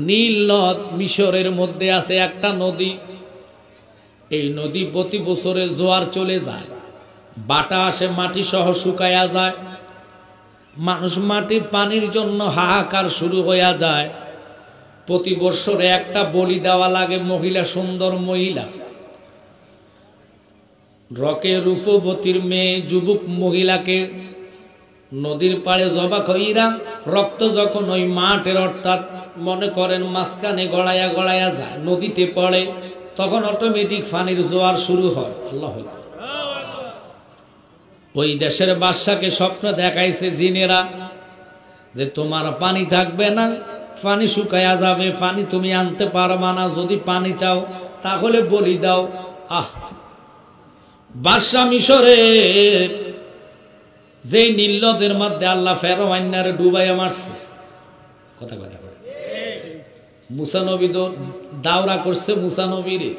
নীল নদ মিশরের মধ্যে আছে একটা নদী। এই নদী প্রতি বছরে জোয়ার চলে যায়, বাটা আসে, মাটি সহ শুকায়া যায়। মানুষ মাটির পানির জন্য হাহাকার শুরু হইয়া যায়। প্রতি বছরে একটা বলি দেওয়া লাগে, মহিলা, সুন্দর মহিলা, রকে রূপবতীর মেয়ে, যুবক মহিলাকে নদীর পাড়ে জবা কইরা রক্ত যখন ওই মাঠের অর্থাৎ মনে করেন মাঝখানে গড়াইয়া গড়াইয়া যায়, নদীতে পড়ে, তখন অটোমেটিক পানির জোয়ার শুরু হয়। আল্লাহ, ওই দেশের বাদশাকে স্বপ্ন দেখাইছে জিনেরা যে তোমার পানি থাকবে না, পানি শুকায়া যাবে, পানি তুমি আনতে পারবা না, যদি পানি চাও তাহলে বলি দাও। বাদশা মিশরে যে নীল নদের মধ্যে আল্লাহ ফেরাউনরে ডুবাইয়া মারছে, কথা কথা মুসা নবী তো দাওরা করছে মুসা নবীরে,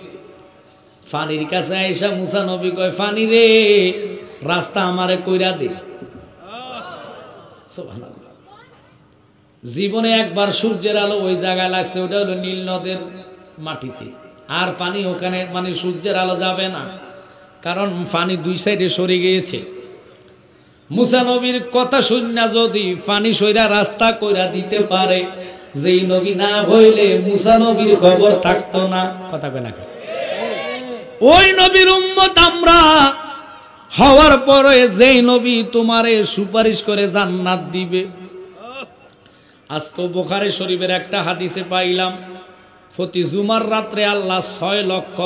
পানির কাছে আইসা মুসা নবী কয়, পানি রে, রাস্তা আমারে কইরা দে। জীবনে একবার সূর্যের আলো ওই জায়গায় লাগছে, ওটা হলো নীল নদের মাটিতে, আর পানি ওখানে মানে সূর্যের আলো যাবে না, কারণ পানি দুই সাইডে সরে গিয়েছে। মুসা নবীর কথা শুননা যদি পানি সইরা রাস্তা কইরা দিতে পারে, যেই নবী না হইলে মুসা নবীর খবর থাকতো না। কথা কয় না, ওই নবীর উম্মত আমরা হওয়ার পরে যেই নবী তোমারে সুপারিশ করে জান্নাত দিবে। আজকে বুখারী শরীফের একটা হাদিসে পাইলাম, প্রতি জুমার রাত্রে আল্লাহ 6 লক্ষ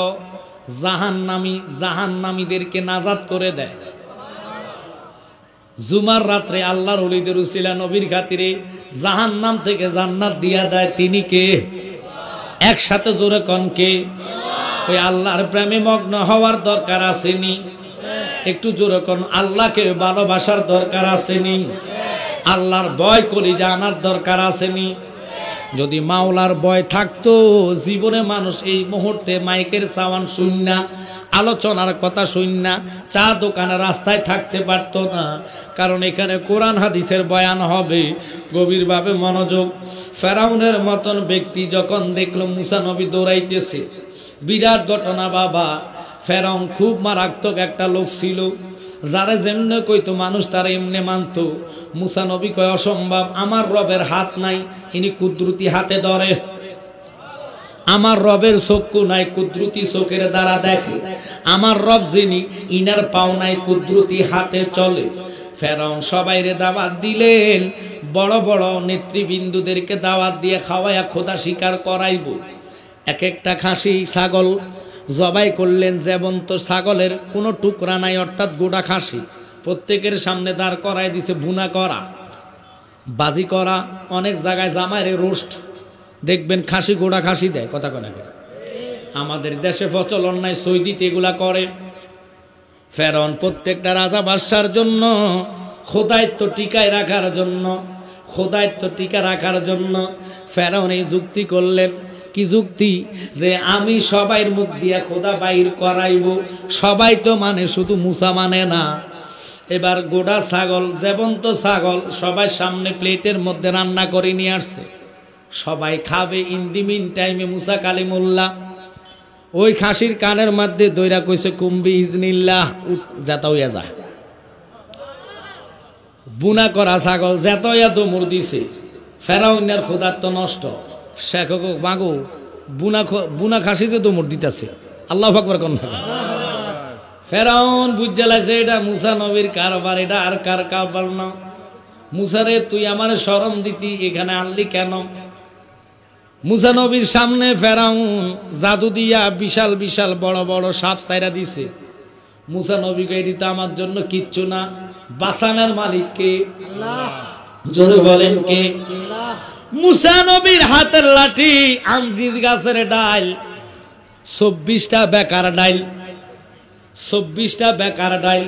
জাহান্নামীদেরকে নাজাত করে দেয়। জুমার রাত্রে আল্লাহর ওলিদের উসিলা নবীর খাতিরে জাহান্নাম থেকে জান্নাত দিয়া দেয়। তিনি কে? একসাথে জোরে কোন কে? ওই আল্লাহর প্রেমে মগ্ন হওয়ার দরকার আসেনি? একটু জোরে কোন, আল্লাহকে ভালোবাসার দরকার আসেনি? আল্লাহর ভয় কলিজা আনার দরকার আসেনি? যদি মাওলার ভয় থাকতো, জীবনে মানুষ এই মুহূর্তে মাইকের সাউন্ড শুননা, আলোচনার কথা শুননা, চা দোকানে রাস্তায় থাকতে পারতো না। কারণ এখানে কোরআন হাদিসের বয়ান হবে, গভীরভাবে মনোযোগ। ফেরাউনের মতন ব্যক্তি যখন দেখলো মুসা নবী দৌড়াইতেছে, বিরাট ঘটনা বাবা। ফেরাউন খুব মারাত্মক একটা লোক ছিল, যারা যেমনে কইতো মানুষ তারা এমনি মানতো। মুসা নবী কয়, অসম্ভব, আমার রবের হাত নাই, ইনি কুদরতি হাতে ধরে। আমার রবের চক্ষু নাই, কুদরতি চোখের দ্বারা দেখে। আমার রব যিনি, ইনার পাও নাই, কুদরতি হাতে চলে। ফেরাউন সবাইরে দাওয়াত দিলেন, বড় বড় নেতৃবৃন্দুদেরকে দাওয়াত দিয়ে খাওয়াইয়া খোদা স্বীকার করাইব। এক একটা খাসি ছাগল জবাই করলেন, যেবন্ত ছাগলের কোনো টুকরা নাই, অর্থাৎ গোটা খাসি প্রত্যেকের সামনে দাঁড় করাই দিছে। ভুনা করা, বাজি করা, অনেক জায়গায় জামাইরে রোস্ট দেখবেন খাসি, গোড়া খাসি দেয়। কথা কথা করে আমাদের দেশে প্রচলন নাই, সৌদিতে এগুলা করে। ফেরাউন প্রত্যেকটা রাজা বাদশার জন্য খোদায়িত্ব টিকায় রাখার জন্য, খোদায়িত্ব টিকা রাখার জন্য ফেরাউন এই যুক্তি করলেন। কি যুক্তি? যে আমি সবাইয়ের মুখ দিয়া খোদা বাইর করাইব। সবাই তো মানে, শুধু মুসা মানে না। এবার গোড়া ছাগল, জীবন্ত ছাগল সবাই সামনে প্লেটের মধ্যে রান্না করে নিয়ে আসছে, সবাই খাবে। ইন দি মিন টাইমে মুসা কালিমুল্লাহ ওই খাসির কানের মধ্যে দইরা কইছে, কুম্বি ইজনিল্লাহ, যাতা হইয়া যা। বুনা করা ছাগল যেত হইয়া দমুর দিছে। ফেরাউনের খোদার তো নষ্ট, শেখ মাগো বুনা খাসিতে দমুর দিতেছে। আল্লাহু আকবার কোন না। ফেরাউন বুঝে লাগছে এটা মুসা নবীর কারবার, এটা আর কার কারবার না। মুসারে তুই আমার শরম দিতি, এখানে আনলি কেন? মুসা নবীর সামনে ফেরাউন জাদু দিয়া বিশাল বিশাল বড় বড় সাপ ছাইরা দিছে। মুসা নবীকে এটা আমার জন্য কিচ্ছু না, বাঁচানোর মালিক কে? আল্লাহ। জোরে বলেন কে? আল্লাহ। মুসা নবীর হাতের লাঠি আঞ্জির গাছের ডাল, 24টা বেকার ডাল, 24টা বেকার ডাল।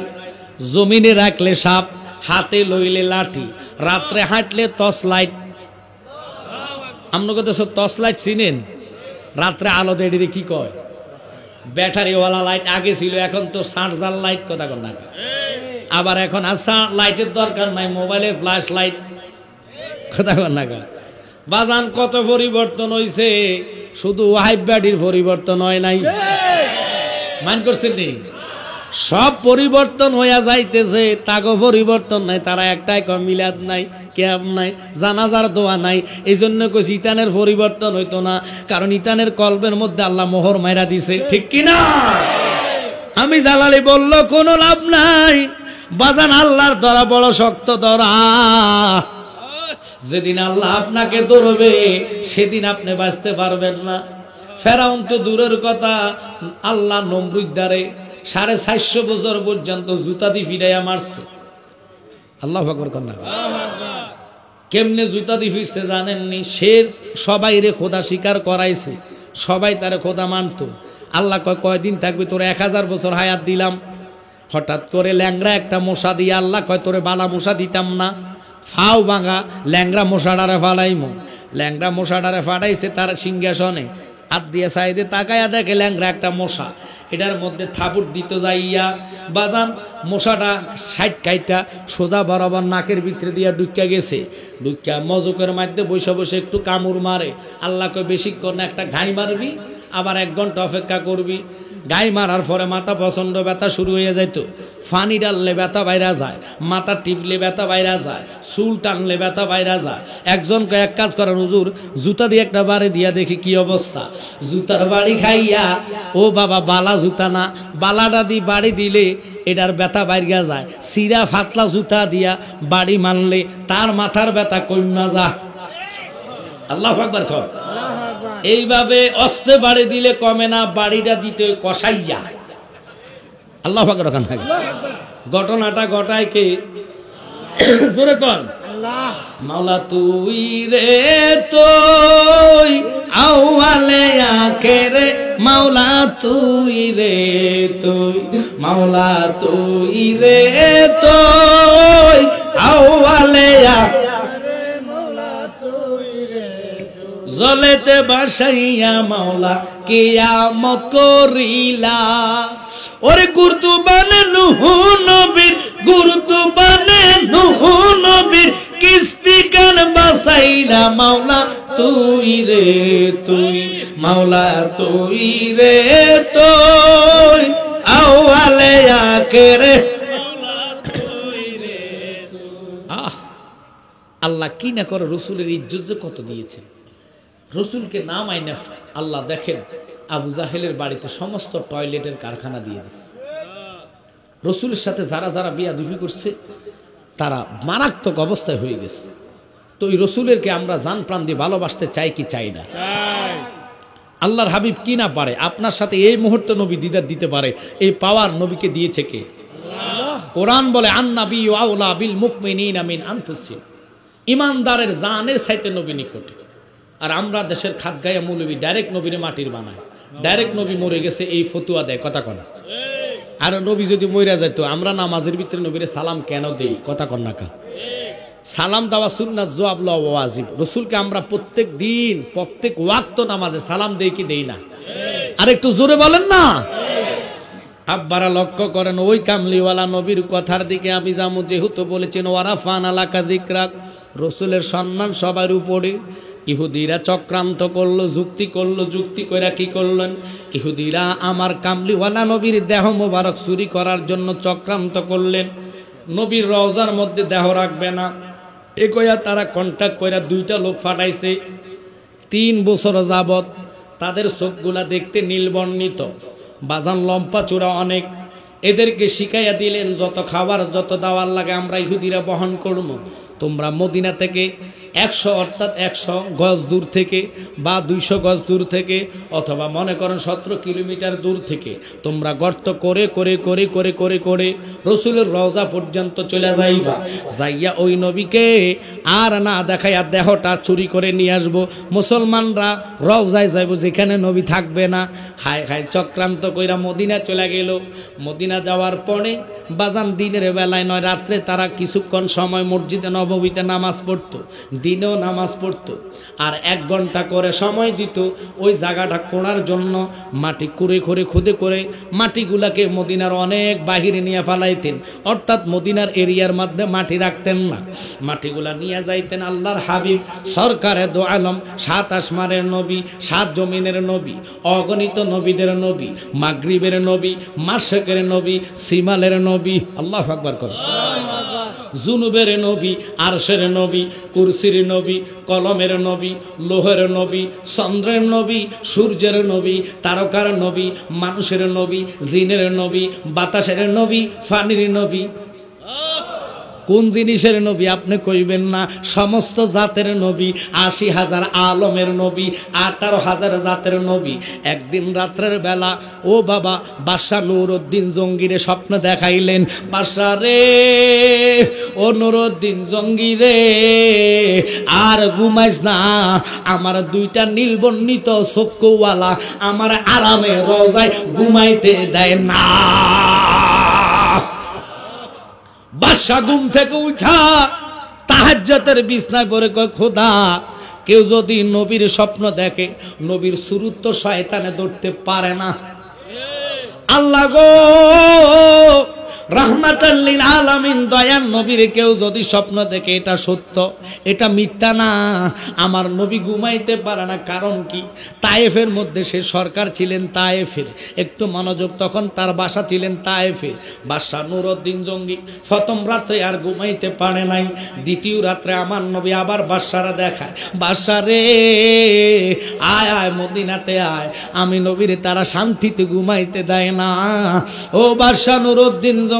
জমিনে রাখলে সাপ, হাতে লইলে লাঠি, রাত্রে হাঁটলে টর্চ লাইট। আপনাকে তো সব টর্চ লাইট চিনেন? রাত্রে আলো দেড়ি কি কয়? ব্যাটারিওয়ালা লাইট আগে ছিল, এখন তো চার্জার লাইট। কথা কন না। আবার এখন লাইটের দরকার নাই, মোবাইলের ফ্ল্যাশ লাইট। কথা কন না। বাজান কত পরিবর্তন হইছে, শুধু ওয়াইফ ব্যাডির পরিবর্তন হয় নাই, মান করছেন নি? সব পরিবর্তন হইয়া যাইতেছে, তাগো পরিবর্তন নাই। তারা একটাই কম, মিলাদ নাই, ক্যাব নাই, জানাজার দোয়া নাই। এই জন্য কইছি ইতানের পরিবর্তন হইতো না, কারণ ইতানের কলবের মধ্যে আল্লাহ মোহর মাইরা দিছে, ঠিক কিনা? আমি জালালি বলল কোনো লাভ নাই বাজান, আল্লাহর ধরা বড় শক্ত ধরা। যেদিন আল্লাহ আপনাকে ধরবে সেদিন আপনি বাঁচতে পারবেন না। ফেরাউন তো দূরের কথা, আল্লাহ নমরুদ দ্বারে 450 বছর পর্যন্ত জুতা দিয়ে ফিরাইয়া মারছে। আল্লাহু আকবার কন্যা, কেমনে জুতা দিয়ে ফিরছে জানেননি? সে সবাই রে খোদা স্বীকার করাইছে, সবাই তারে খোদা মানত। আল্লাহ কয় কয়দিন থাকবে? তোরে 1000 বছর হায়াত দিলাম। হঠাৎ করে ল্যাংরা একটা মশা দিয়ে আল্লাহ কয় তোরে বালা মশা দিতাম না, ফাও ভাঙা ল্যাংরা মশাডারে ফালাইমো। ল্যাংরা মশাডারে ফাটাইছে তার সিংহাসনে, হাত দিয়ে সাইডে তাকায়া দেখে ল্যাংরা একটা মশা, এটার মধ্যে থাপুর দিতে যাইয়া বাজান মশাটা সাইড কাইটা সোজা বরাবর নাকের ভিতরে দিয়া ঢুকিয়া গেছে। ঢুকিয়া মজকের মধ্যে বসে বসে একটু কামড় মারে। আল্লাহ কয় বেশিক্ষণ না, একটা ঘাই মারবি, আবার 1 ঘন্টা অপেক্ষা করবি। গাই মারার পরে মাথা প্রচন্ড ব্যথা শুরু হয়ে যেত, ফানি ডাললে ব্যথা বাইরা যায়, মাথা টিপলে ব্যথা বাইরা যায়, চুল টানলে ব্যথা বাইরা যায়। একজনকে এক কাজ করেন, হুজুর জুতা দিয়ে একটা বাড়ি দিয়া দেখি কি অবস্থা। জুতার বাড়ি খাইয়া, ও বাবা বালা জুতা না, বালাটা দিয়ে বাড়ি দিলে এটার ব্যথা বাইরা যায়। সিরা ফাতলা জুতা দিয়া বাড়ি মারলে তার মাথার ব্যথা কইমা যা। আল্লাহু আকবার কর। এইভাবে অস্তে বাড়ি দিলে কমে না, বাড়িটা দিতে কষাইয়া। আল্লাহু আকবার। ঘটনাটা ঘটায় কে? জোরে কন। মাওলা তুই রে তুই আউয়ালে আখেরে, মাওলা তুই রে তুই, মাওলা তুই রে তুই আউয়ালে জলেতে বাসাইয়া মাওলা কিয়ামত করিলা। ওরে গুরুত্ববানে নূহ নবীর, গুরুত্ববানে নূহ নবীর কিস্তি কান বাসাইলা। মাওলা তুই রে তুই, মাওলা তুই রে তুই আউয়ালে আখেরে। আল্লাহ কি না করে, রসুলের ইজ্জত যে কত দিয়েছেন। রসুলকে নাম আইনা আল্লাহ দেখেন আবু জাহেলের বাড়িতে সমস্ত টয়লেটের কারখানা দিয়ে দিচ্ছে। রসুলের সাথে যারা যারা বিয়াদবি করছে তারা মারাত্মক অবস্থায় হয়ে গেছে। তো এই রসুলেরকে আমরা জান প্রাণ দিয়ে ভালোবাসতে চাই কি চাই না? আল্লাহর হাবিব কি না পারে আপনার সাথে এই মুহূর্তে নবী দিদার দিতে পারে, এই পাওয়ার নবীকে দিয়েছে কে? কোরআন বলে আন-নাবী আউলা বিল মুমিনিনা মিন আনফুসিহিম, ইমানদারের জানের চাইতে নবী নিকটে। আর আমরা দেশের খাদগায়া মৌলবী ডাইরেক্ট নবীরে মাটির বানায়, ডাইরেক্ট নবী মরে গেছে এই ফতুয়া দেয়, কথা কন। আর নবী যদি মইরা যাইতো আমরা নামাজের ভিতরে নবীরে সালাম কেন দেই, কথা কন না কা? সালাম দেওয়া সুন্নাত, জওয়াব লওয়া ওয়াজিব। রসুলকে আমরা প্রত্যেক দিন প্রত্যেক ওয়াক্ত নামাজে সালাম দেই কি দেই না? আর একটু জোরে বলেন না। আব্বারা লক্ষ্য করেন ওই কামলিওয়ালা নবীর কথার দিকে আমি যাবো, যেহেতু বলেছেন ওয়ারাফান আলাকা যিকরাক, রসুলের সম্মান সবার উপরে। ইহুদিরা চক্রান্ত করলো, যুক্তি করলো, যুক্তি কইরা কি করলেন? ইহুদিরা আমার কামলিওয়ালা নবীর দেহ মোবারক চুরি করার জন্য চক্রান্ত করলেন। নবীর রওজার মধ্যে দেহ রাখবে না এ কইয়া তারা কন্ট্যাক্ট কইরা 2টা লোক ফাটাইছে। 3 বছর যাবত তাদের চোখগুলা দেখতে নীলবর্ণিত, বাজান লম্পা চূড়া অনেক। এদেরকে শিখাইয়া দিলেন যত খাবার যত দাওয়ার লাগে আমরা ইহুদিরা বহন করবো। তোমরা মদিনা থেকে 100 অর্থাৎ 100 গজ দূর থেকে বা 200 গজ দূর থেকে অথবা মনে করেন 17 কিলোমিটার দূর থেকে তোমরা গর্ত করে করে করে করে করে করে রসুলের রওজা পর্যন্ত চলে যাইবা। যাইয়া ওই নবীকে আর না দেখাইয়া দেহটা চুরি করে নিয়ে আসবো। মুসলমানরা রওজায় যাইব যেখানে নবী থাকবে না। হায় হায় চক্রান্ত কইরা মদিনা চলে গেল। মদিনা যাওয়ার পরে বাজান দিনের বেলায় নয় রাত্রে তারা কিছুক্ষণ সময় মসজিদে নববীতে নামাজ পড়তো। দিনেও নামাজ পড়তো আর 1 ঘন্টা করে সময় দিত ওই জায়গাটা খোঁড়ার জন্য। মাটি খুদে করে মাটিগুলাকে মদিনার অনেক বাহিরে নিয়ে ফেলাইতেন, অর্থাৎ মদিনার এরিয়ার মধ্যে মাটি রাখতেন না, মাটিগুলা নিয়ে যাইতেন আল্লাহর হাবিব সরকারে দো আলম, 7 আসমানের নবী, 7 জমিনের নবী, অগণিত নবীদের নবী, মাগরিবের নবী, মাশরিকের নবী, সিমালের নবী, আল্লাহু আকবার কর, জুনুবের নবী, আরশের নবী, কুরসির নবী, কলমের নবী, লোহের নবী, চন্দ্রের নবী, সূর্যের নবী, তারকার নবী, মানুষের নবী, জিনের নবী, বাতাসের নবী, পানির নবী। কোন জিনিসের নবী আপনি কইবেন না? সমস্ত জাতের নবী, 80,000 আলমের নবী, 18,000 জাতের নবী। একদিন রাত্রের বেলা ও বাবা বাদশাহ নুরউদ্দিন জঙ্গিরে স্বপ্ন দেখাইলেন, বাদশাহ রে ও নুরউদ্দিন জঙ্গি রে আর ঘুমাইস না, আমার 2টা নীলবর্ণিত চক্ষুওয়ালা আমার আরামে রোজায় ঘুমাইতে দেয় না। বাদশাহ ঘুম থেকে উঠা তাহাজ্জুদের বিছনায় পড়ে কয়, খোদা কেউ যদি নবীর স্বপ্ন দেখে, নবীর সুরত তো শয়তানে ধরতে পারে না। আল্লাহ গো রাহমাতাল লিল আলামিন দয়ার নবীর কেউ যদি স্বপ্ন দেখে এটা সত্য, এটা মিথ্যা না। আমার নবী ঘুমাইতে পারে না, কারণ কি? তায়েফের মধ্যে সে সরকার ছিলেন তায়েফের, একটু মনোযোগ, তখন তার বাসা ছিলেন তায়েফে। বাদশাহ নুরউদ্দিন জঙ্গি প্রথম রাত্রে আর ঘুমাইতে পারে নাই, দ্বিতীয় রাত্রে আমার নবী আবার বাদশারা দেখায়, বাদশা রে আয় আয় মদিনাতে আয়, আমি নবীরে তারা শান্তিতে ঘুমাইতে দেয় না। ও বাদশাহ নুরউদ্দিন জঙ্গি,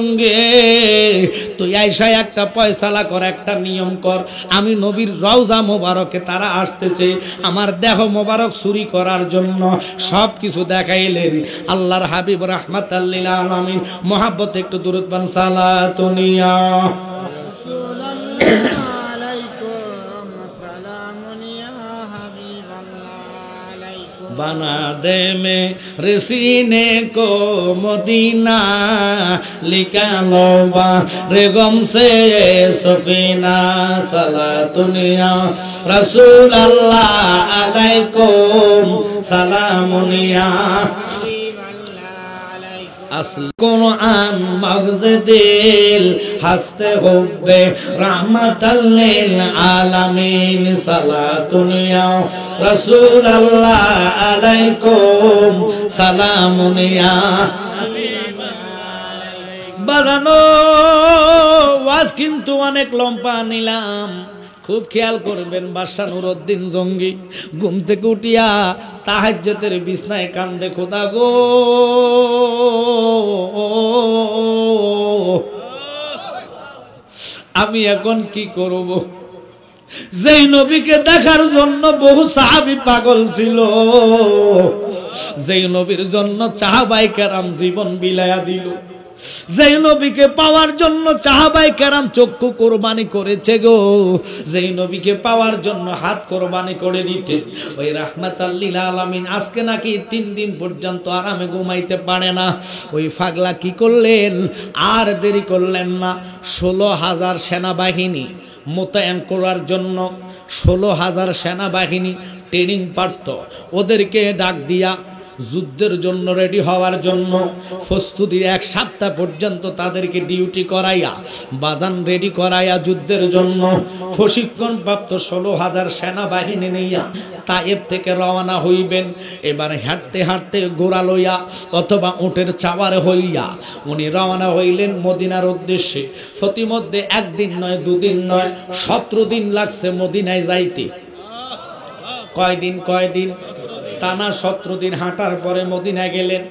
তুই আইসা একটা ফয়সালা কর, একটা নিয়ম কর, আমি নবীর রওজা মোবারকে তারা আসতেছে আমার দেহ মোবারক চুরি করার জন্য। সব কিছু দেখাইলেন আল্লাহর হাবিব রাহমাতাল লিল আলামিন। মহাব্বত একটু দুরূদ পান সালাতুনিয়া बना दे मेरे सीने को मदीना, लिखा लो रे गम से सफीना, सलातुनिया रसूल अल्लाह अलैकुम सलामुनिया। আসল কোরআন মগজ দিল হাসতে হবে রাহমাতাল লিল আলামিন, সালাতুনিয়া রাসূলুল্লাহ আলাইকুম সালামুনিয়া। বাজানো ওয়াজ কিন্তু অনেক লম্বা নিলাম, খুব খেয়াল করবেন। বাদশাহ নুরউদ্দিন জঙ্গি ঘুম থেকে উঠিয়া তাহাজ্জুদের বিছনায় কান্দে, খোদা গো আমি এখন কি করব? যেই নবীকে দেখার জন্য বহু সাহাবী পাগল ছিল, যেই নবীর জন্য সাহাবায়ে কেরাম জীবন বিলায়া দিল, যেই নবীকে পাওয়ার জন্য সাহাবায়ে কেরাম চক্ষু কোরবানি করেছে গো, যেই নবীকে পাওয়ার জন্য হাত কোরবানি করে দিতে, ওই রাহমাতাল লিল আলামিন আজকে নাকি 3 দিন পর্যন্ত আরামে ঘুমাইতে পারে না। ওই পাগলা কি করলেন? আর দেরি করলেন না, 16,000 সেনাবাহিনী মোতায়েন করার জন্য 16,000 সেনাবাহিনী ট্রেনিং পাঠত, ওদেরকে ডাক দিয়া যুদ্ধের জন্য রেডি হওয়ার জন্য প্রস্তুতি 1 সপ্তাহ পর্যন্ত তাদেরকে ডিউটি করাইয়া বাজান রেডি করাইয়া যুদ্ধের জন্য প্রশিক্ষণ প্রাপ্ত 16,000 সেনাবাহিনী নিয়া তায়েফ থেকে রওনা হইবেন। এবার হাঁটতে হাঁটতে ঘোড়া লইয়া অথবা উটের চাওয়ারে হইয়া উনি রওনা হইলেন মদিনার উদ্দেশ্যে। প্রতিমধ্যে 1 দিন নয় 2 দিন নয় 17 দিন লাগছে মদিনায় যাইতে। কয়দিন টানা 17 দিন হাঁটার পরে মদিনায় গেলেন।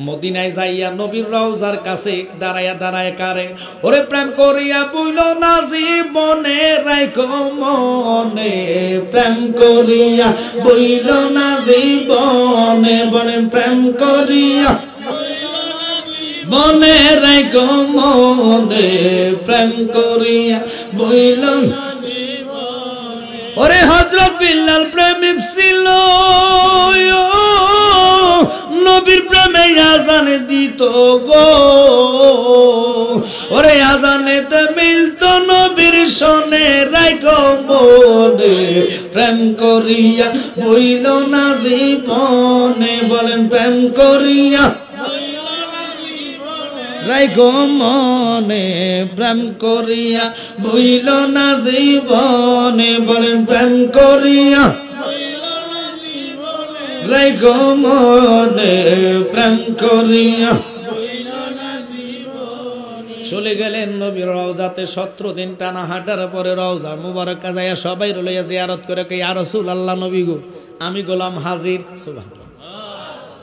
মদিনায় যাইয়া নবীর রওজার কাছে দাঁড়ায় কারে, ওরে প্রেম করিয়া বইল না জীবনে রাইখো মনে, প্রেম করিয়া বইল না জীবনে, বলে প্রেম করিয়া মনে রাইখো মনে, প্রেম করিয়া বইল না। ওরে হযরত বিল্লাল প্রেমিক ছিল, নবীর প্রেমে আজান দিত গো, ওরে আজানেতে মিলতো নবীর শোনে রাইখো মনে প্রেম করিয়া বইল না জীবনে বলেন প্রেম করিয়া রাইখো মনে প্রেম করিয়া বইল না জীবনে বলেন প্রেম করিয়া রাইখো মনে প্রেম করিয়া চলে গেলেন নবীর রওজাতে 17 দিন টানা হাঁটার পরে রওজা মুবারক যায়া সবাই লইয়া জিয়ারত করে কে ইয়া রাসূলুল্লাহ নবী গো আমি গোলাম হাজির সুবহানাল্লাহ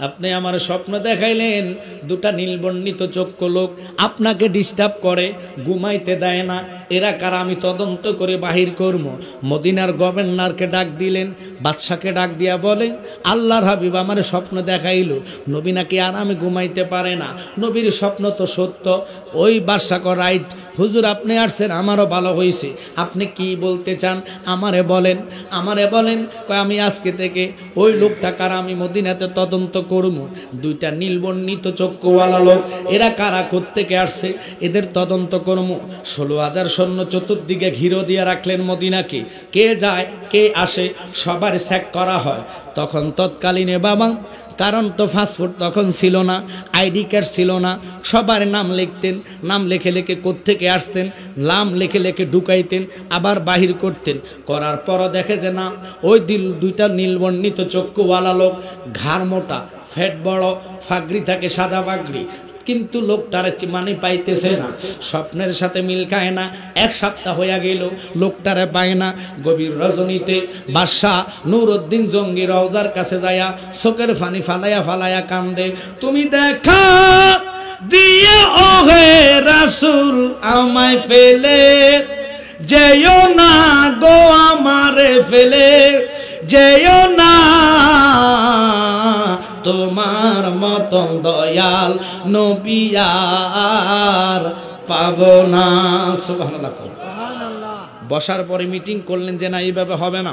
আপনি আমার স্বপ্ন দেখাইলেন দুটা নীলবর্ণিত চক্ষু লোক আপনাকে ডিস্টার্ব করে ঘুমাইতে দেয় না এরা কারা আমি তদন্ত করে বাহির করব মদিনার গভর্নরকে ডাক দিলেন বাদশাকে ডাক দিয়া বলেন আল্লাহর হাবিব আমার স্বপ্ন দেখাইলো নবী নাকি আরামে ঘুমাইতে পারে না নবীর স্বপ্ন তো সত্য ওই বাদশা কো রাইট হুজুর আপনি আসছেন আমারও ভালো হয়েছে আপনি কি বলতে চান আমারে বলেন কয় আমি আজকে থেকে ওই লোকটা কারা আমি মদিনাতে তদন্ত করবো দুইটা নীলবর্ণিত চক্ষুওয়ালা লোক এরা কারা কোত্থেকে আসছে এদের তদন্ত করবো 16,000 সৈন্য চতুর্দিকে ঘিরো দিয়ে রাখলেন মদিনাকে কে যায় কে আসে সবার চেক করা হয় তখন তৎকালীনে বাবা কারণ তো পাসপোর্ট তখন ছিল না আইডি কার্ড ছিল না সবার নাম লিখতেন নাম লেখে লেখে কোত্থেকে আসতেন নাম লেখে লেখে ঢুকাইতেন আবার বাহির করতেন করার পর দেখে যে না ওই দুইটা নীলবর্ণিত চক্ষুওয়ালা লোক ঘাড় মোটা ফ্যাট বড় ফাগড়ি থাকে সাদা ফাগড়ি কিন্তু লোকটারে মানে পাইতেছে না স্বপ্নের সাথে মিল খায় না এক সপ্তাহ হয়ে গেল লোকটারে পায় না গভীর রজনীতে বাদশাহ নূরউদ্দিন জঙ্গি রওজার কাছে যায়া চোখের পানি ফালায়া কান্দে তুমি দেখা দিয়ে ও হে রাসূল আমায় ফেলে যেও না গো আমারে ফেলে যেও না তোমার মতন দয়াল নবী আর পাবো না সুবহানাল্লাহ বসার পরে মিটিং করলেন যে না এইভাবে হবে না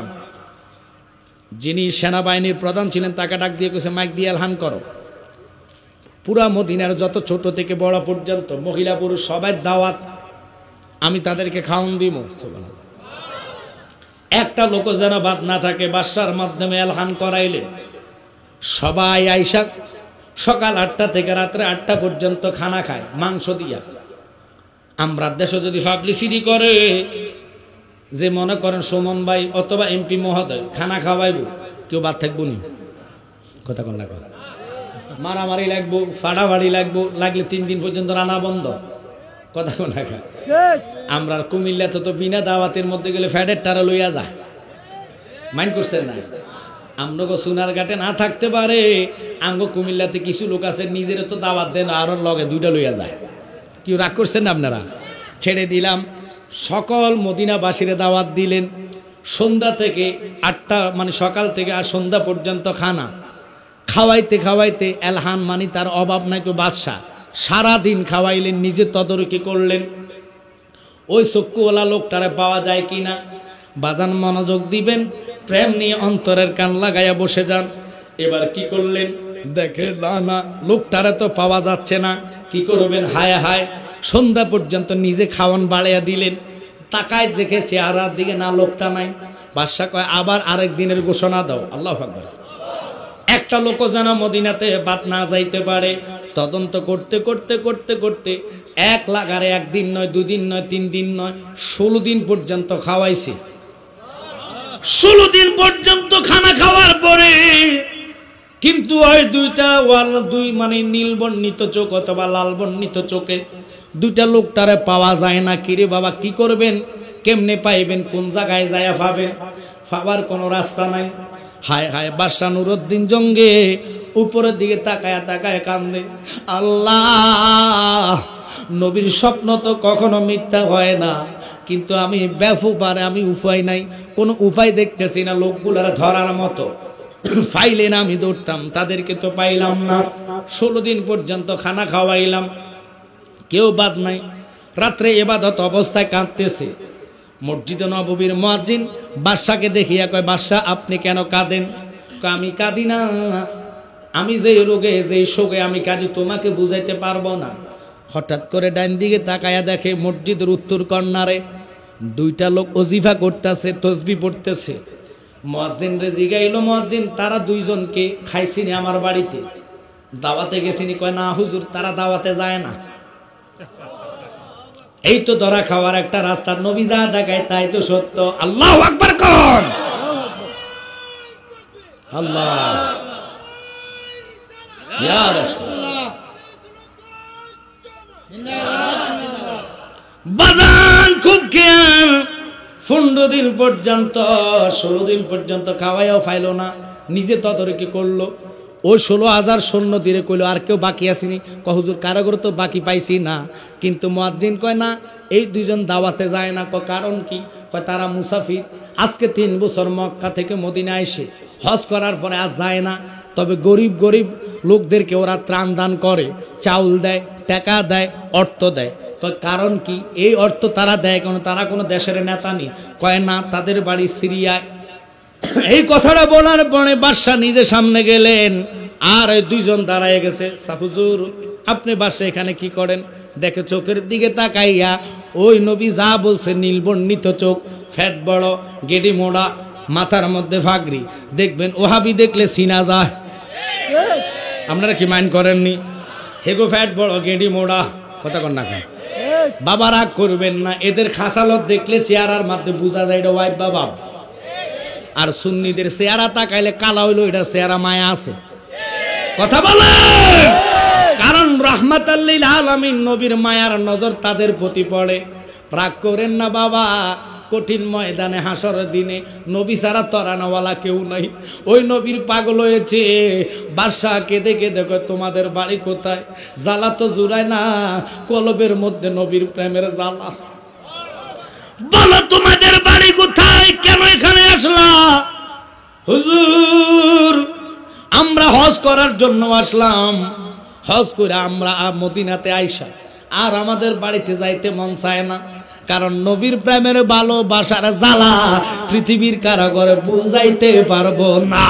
যিনি সেনাবাহিনীর প্রধান ছিলেন তাকে ডাক দিয়ে কইছে মাইক দিয়ে এলান করো পুরা মদিনার যত ছোট থেকে বড় পর্যন্ত মহিলা পুরুষ সবাই দাওয়াত আমি তাদেরকে খাওয়ান দিব সুবহানাল্লাহ একটা লোক যেন বাদ না থাকে বাদশার মাধ্যমে এলান করাইলেন সবাই আইসা সকাল 8টা থেকে রাত্রে 8টা পর্যন্ত খানা খায় মাংস দিয়া আমরা দেশে যদি পাবলিসিটি করে যে মনে করেন সুমন ভাই অথবা এমপি মহোদয় খানা খাওয়াইব কেউ বাদ থাকবো নি কথা কন না মারামারি লাগবো ফাড়াফাড়ি লাগবো লাগলে 3 দিন পর্যন্ত রান্না বন্ধ কথা কন না আমরা কুমিল্লাতে তো বিনা দাওয়াতের মধ্যে গেলে ফ্যাডের টারা লইয়া যায় মাইন্ড করছেন না আমরা সোনার ঘাটে না থাকতে পারে আঙ্গো কুমিল্লাতে কিছু লোক আছে নিজের তো দাওয়াত দেন আর লগে 2টা লইয়া যায় কেউ রাগ করছেন না আপনারা ছেড়ে দিলাম সকল মদিনাবাসীরে দাওয়াত দিলেন সন্ধ্যা থেকে 8টা মানে সকাল থেকে আর সন্ধ্যা পর্যন্ত খানা খাওয়াইতে খাওয়াইতে এলহান মানে তার অভাব নাই তো বাদশা সারাদিন খাওয়াইলেন নিজে তদারকি করলেন ওই চক্ষুওয়ালা লোকটারে পাওয়া যায় কিনা বাজান মনোযোগ দিবেন প্রেম নিয়ে অন্তরের কান লাগাইয়া বসে যান এবার কি করলেন দেখে না লোকটারে তো পাওয়া যাচ্ছে না কি করবেন হায় হায় সন্ধ্যা পর্যন্ত নিজে খাওয়ান বাড়াইয়া দিলেন তাকায় দেখে চেহারার দিকে না লোকটা নাই বাদশা কয় আবার আরেক দিনের ঘোষণা দাও আল্লাহু আকবার একটা লোক যেন মদিনাতে বাদ না যাইতে পারে তদন্ত করতে করতে করতে করতে 1 লাগারে 1 দিন নয় 2 দিন নয় 3 দিন নয় 16 দিন পর্যন্ত খাওয়াইছে 16 দিন পর্যন্ত খানা খাওয়ার পরে কিন্তু ওই দুই মানে নীলবর্ণিত চোখ অথবা লাল বর্ণিত চোখে 2টা লোকটারে পাওয়া যায় না কিরে বাবা কি করবেন কেমনে পাইবেন কোন জায়গায় যায়া পাবেন পাবার কোনো রাস্তা নাই হায় হায় বাদশা নূরউদ্দিন জঙ্গে উপরের দিকে তাকায় কান্দে আল্লাহ নবীর স্বপ্ন তো কখনো মিথ্যা হয় না কিন্তু আমি বেফুপারে আমি উপায় নাই কোনো উপায় দেখতেছি না লোকগুলার ধরার মতো পাইলেন আমি দৌড়তাম তাদেরকে তো পাইলাম না 16 দিন পর্যন্ত খানা খাওয়াইলাম কেউ বাদ নাই রাত্রে ইবাদত অবস্থায় কাঁদতেছে মসজিদে নববীর মুয়াজ্জিন বাদশাকে দেখিয়া কয় বাদশা আপনি কেন কাঁদেন আমি কাঁদি না আমি যে রোগে যে শোকে আমি কাঁদি তোমাকে বুঝাইতে পারবো না হঠাৎ করে ডান দিকে তাকায়া দেখে মসজিদের উত্তর কর্নারে দুইটা লোক ওজিফা করতেছে, তসবি পড়তেছে। মুয়াজ্জিন রে জিগাইলো, মুয়াজ্জিন তারা দুইজনকে খাইছিনি আমার বাড়িতে, দাওয়াতে গেছিনি? কয় না হুজুর, তারা দাওয়াতে যায় না। এই তো ধরা খাওয়ার একটা রাস্তা, নবী যা দেখায় তাই তো সত্য। আল্লাহু আকবার কোন আল্লাহ ইয়া রাসূলুল্লাহ। বাজান খুব খেয়াল, 15 দিন পর্যন্ত 16 দিন পর্যন্ত খাওয়াইও ফাইলো না, নিজে তদারকি করলো। ওই 16,000 সৈন্য দিয়ে কইলো আর কেউ বাকি আসেনি? কয় হুজুর কারাগার তো বাকি পাইছি না। কিন্তু মুয়াজ্জিন কয় না, এই দুইজন দাওয়াতে যায় না। কয় কারণ কি? কয় তারা মুসাফির, আজকে 3 বছর মক্কা থেকে মদিনা এসে হজ করার পরে আর যায় না। তবে গরিব গরিব লোকদেরকে ওরা ত্রাণ দান করে, চাউল দেয়, টাকা দেয়, অর্থ দেয়। কয় কারণ কি? এই অর্থ তারা দেয় কারণ তারা কোনো দেশের নেতা নেই। কয় না, তাদের বাড়ি সিরিয়ায়। এই কথাটা বলার পরে বাদশা নিজে সামনে গেলেন, আর ওই দুইজন দাঁড়ায় গেছে। হুজুর আপনি বাদশা এখানে কি করেন? দেখে চোখের দিকে তাকাইয়া ওই নবী যা বলছে, নীলবর্ণিত চোখ, ফ্যাট বড়, গেডি মোড়া, মাথার মধ্যে ফাগরি। দেখবেন ওহাবি দেখলে সিনা যায়। আপনারা কি মাইন্ড করেননি? হেগো ফ্যাট বড়, গেডি মোড়া, কথা কন না খায় বাবা, রাগ করবেন না। এদের খাসালত দেখলে চেহারার মধ্যে বোঝা যায় এটা ওয়াইফ বাবা। আর সুন্নিদের চেহারা তাকাইলে কালা হইলো এটার চেহারা মায়া আছে। কথা বলেন, কারণ রাহমাতাল লিল আলামিন নবীর মায়ার নজর তাদের প্রতি পড়ে। রাগ করেন না বাবা, কঠিন ময়দানে হাসরের দিনে নবী ছাড়া তরানাওয়ালা কেউ নাই। ওই নবীর পাগল হয়েছে বাদশা, কেঁদে কেঁদে কয় তোমাদের বাড়ি কোথায়? জ্বালা তো জুড়ায় না, কলবের মধ্যে নবীর প্রেমের জ্বালা। বলো তোমাদের বাড়ি কোথায়, কেন এখানে আসলা? হুজুর আমরা হজ করার জন্য আসলাম, হজ করে আমরা মদিনাতে আইসা আর আমাদের বাড়িতে যাইতে মন চায় না, কারণ নবীর প্রেমের ভালোবাসার জ্বালা পৃথিবীর কারাগারে বুঝাইতে পারবো না।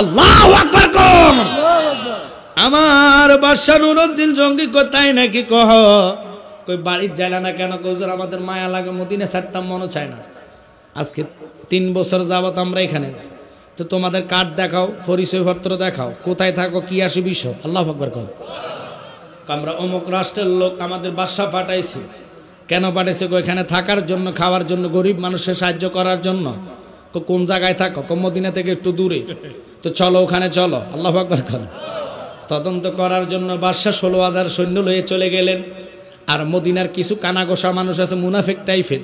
আল্লাহু আকবার কোন আমার বাদশা নুরউদ্দিন জঙ্গি কোথায় নাকি কহ? কই বাড়ির যাইলা না কেন? কইজোর আমাদের মায়া লাগে, মদিনা ছাড়তাম মনে চায় না। আজকে 3 বছর যাবত আমরা এখানে, তো তোমাদের কার্ড দেখাও, পরিচয়পত্র দেখাও, কোথায় থাকো, কি আসে বিষয়। আল্লাহু আকবার কোন আমরা অমুক রাষ্ট্রের লোক, আমাদের বাদশা পাঠাইছে। কেন পাঠাইছে? এখানে থাকার জন্য, খাওয়ার জন্য, গরিব মানুষের সাহায্য করার জন্য। কোন জায়গায় থাকো? মদিনা থেকে একটু দূরে। তো চলো ওখানে চলো। আল্লাহু আকবার কোন তদন্ত করার জন্য বাদশা 16,000 সৈন্য লয়ে চলে গেলেন। আর মদিনার কিছু কানাগোসা মানুষ আছে, মুনাফিক টাইপের,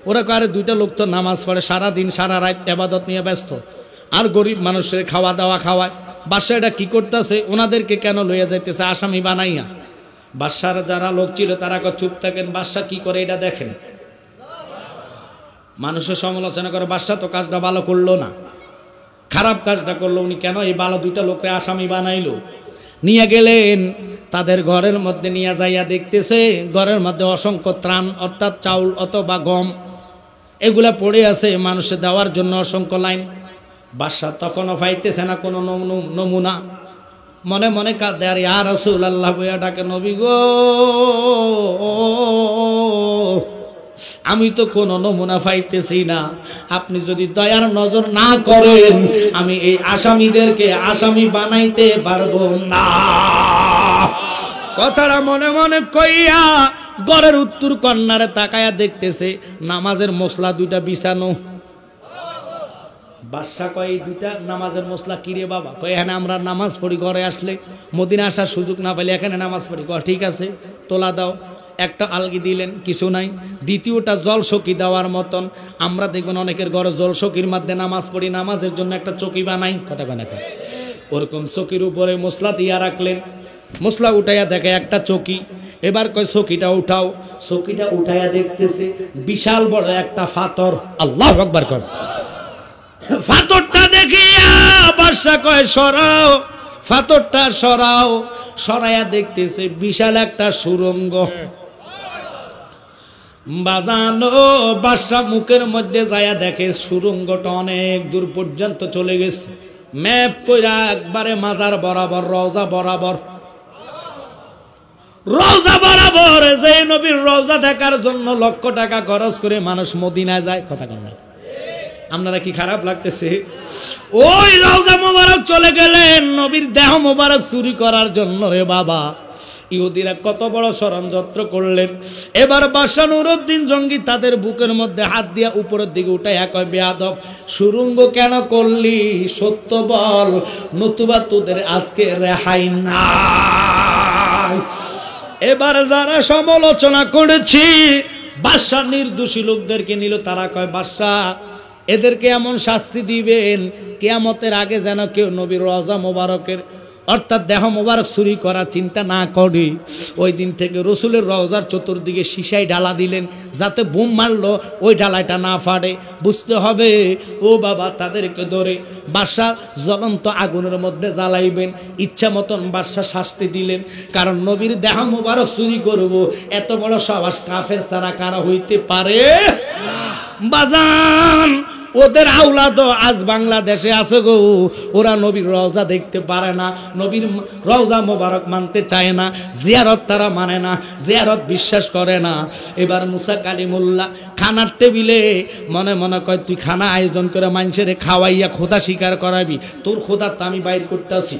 ওরা কারে 2টা লোক তো নামাজ পড়ে, সারাদিন সারা রাত ইবাদত নিয়ে ব্যস্ত, আর গরিব মানুষের খাওয়া দাওয়া খাওয়ায়। বাদশা এটা কি করতেছে? ওনাদেরকে কেন লইয়া যাইতেছে আসামি বানাইয়া? বাদশার যারা লোক ছিল তারা চুপ থাকেন, বাদশা কি করে এটা দেখেন। মানুষের সমালোচনা করে, বাদশা তো কাজটা ভালো করলো না, খারাপ কাজটা করলো। উনি কেন এই ভালো 2টা লোককে আসামি বানাইলো? নিয়ে গেলেন তাদের ঘরের মধ্যে, নিয়ে যাইয়া দেখতেছে ঘরের মধ্যে অসংখ্য ত্রাণ, অর্থাৎ চাউল অথবা গম, এগুলা পড়ে আছে মানুষে দেওয়ার জন্য অসংখ্য লাইন। বাদশা তখনও পাইতেছে না কোনো নমুনা। মনে মনে কাঁদে, আর ইয়া রাসূলুল্লাহ বইয়া ডাকে, নবী গো আমি তো কোনো নমুনা পাইতেছি না, আপনি যদি দয়ার নজর না করেন আমি এই আসামিদেরকে আসামি বানাইতে পারবো না। কথাটা মনে মনে কইয়া ঘরের উত্তর কর্নারে তাকায়া দেখতেছে নামাজের মশলা 2টা বিছানো। বাদশা কয়, এই 2টা নামাজের মশলা কিরে বাবা? কয় এখানে আমরা নামাজ পড়ি, ঘরে আসলে মদিনা আসার সুযোগ না পাইলে এখানে নামাজ পড়ি। কয় ঠিক আছে তোলা দাও। একটা আলগি দিলেন, কিছু নাই। দ্বিতীয়টা জলসকি দেওয়ার মতন, আমরা দেখবেন অনেকের ঘরে জলসকির মধ্যে নামাজ পড়ি, নামাজের জন্য একটা চকি বানাই, কথা কয় না, ওরকম চকির উপরে মশলা দিয়া রাখলেন। মশলা উঠাইয়া দেখে একটা চকি। এবার কয় চকিটা উঠাও। চকিটা উঠাইয়া দেখতেছে বিশাল বড় একটা ফাতর। আল্লাহু আকবার কর। ফাতরটা দেখিয়া বাদশা কয় সরাও, ফাতরটা সরাও। সরাইয়া দেখতেছে বিশাল একটা সুড়ঙ্গ। বাজানো বাদশা মুখের মধ্যে যায়া দেখে সুড়ঙ্গটা অনেক দূর পর্যন্ত চলে গেছে। ম্যাপ কইরা একবারে মাজার বরাবর, রওজা বরাবর। রওজা বরাবর যে নবীর রওজা দেখার জন্য লক্ষ টাকা খরচ করে মানুষ মদিনায় যায়, কথা কন না? আপনারা কি খারাপ লাগতেছে? ওই রওজা মোবারক চলে গেলেন নবীর দেহ মোবারক চুরি করার জন্য। রে বাবা, ইহুদিরা কত বড় ষড়যন্ত্র করলেন। এবার বাদশা নুরউদ্দিন জঙ্গি তাদের বুকের মধ্যে হাত দিয়া উপরের দিকে উঠাইয়া কয়, বেয়াদব, সুরঙ্গ কেন করলি? সত্য বল, নতুবা তোদের আজকে রেহাই নাই। এবার যারা সমালোচনা করেছি বাদশা নির্দোষী লোকদেরকে নিল, তারা কয়, বাদশা এদেরকে এমন শাস্তি দিবেন কিয়ামতের আগে যেন কেউ নবীর রওজা মোবারকের অর্থাৎ দেহ মোবারক চুরি করার চিন্তা না করে। ওই দিন থেকে রসুলের রওজার চতুর্দিকে সীসায় ডালা দিলেন, যাতে বুম মারলো ওই ডালাটা না ফাটে। বুঝতে হবে ও বাবা, তাদেরকে ধরে বাদশা জ্বলন্ত আগুনের মধ্যে জ্বালাইবেন। ইচ্ছা মতন বাদশা শাস্তি দিলেন, কারণ নবীর দেহ মোবারক চুরি করব এত বড় সাহস কাফের ছাড়া কারা হইতে পারে? বাজান, ওদের আওলাদ আজ বাংলাদেশে আছে গো, ওরা নবীর রওজা দেখতে পারে না, নবীর রওজা মোবারক মানতে চায় না, জিয়ারত তারা মানে না, জিয়ারত বিশ্বাস করে না। এবার মুসা কালিমুল্লাহ খানার টেবিলে মনে মনে কয়, তুই খানা আয়োজন করে মানুষের খাওয়াইয়া খোদা স্বীকার করাবি, তোর খোদা তো আমি বাইর করতেছি।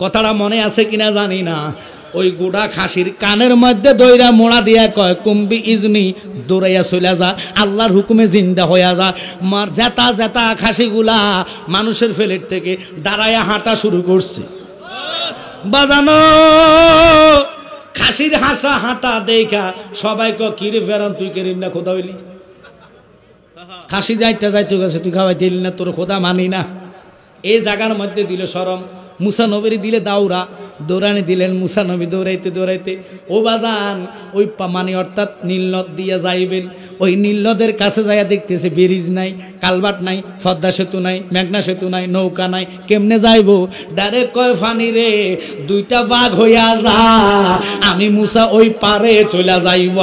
কথাটা মনে আছে কিনা জানি না। ওই গোড়া খাসির কানের মধ্যে দইরা মোড়া দিয়া কয়, কুম্বি ইজনি, দৌড়াইয়া চলে যা, আল্লাহর হুকুমে জিন্দা হইয়া যা। মার জেতা জেতা খাসিগুলা মানুষের ফেলের থেকে দাঁড়াইয়া হাঁটা শুরু করছে। বাজানো খাসির হাসা হাঁটা দেখা সবাই কয়, কিরে ফেরান, তুই কেরিম না খোদা হইলি? খাসি যাইতে যাইতে গেছে, তুই খাওয়াই দিলি না, তোর খোদা মানি না। এই জায়গার মধ্যে দিল শরম। মুসা নবীর দিলে দাউরা, দৌড়ানি দিলেন মুসা নবী দৌড়াইতে দৌড়াইতে। ও বাজান, ওই মানে অর্থাৎ নীলনদ দিয়ে যাইবেন। ওই নীলনদের কাছে যাইয়া দেখতেছে ব্রিজ নাই, কালভার্ট নাই, পদ্মা সেতু নাই, মেঘনা সেতু নাই, নৌকা নাই, কেমনে যাইবো? ডাইরেক্ট কয়, ফানি রে দুইটা বাঘ হইয়া যা, আমি মুসা ওই পারে চলে যাইব।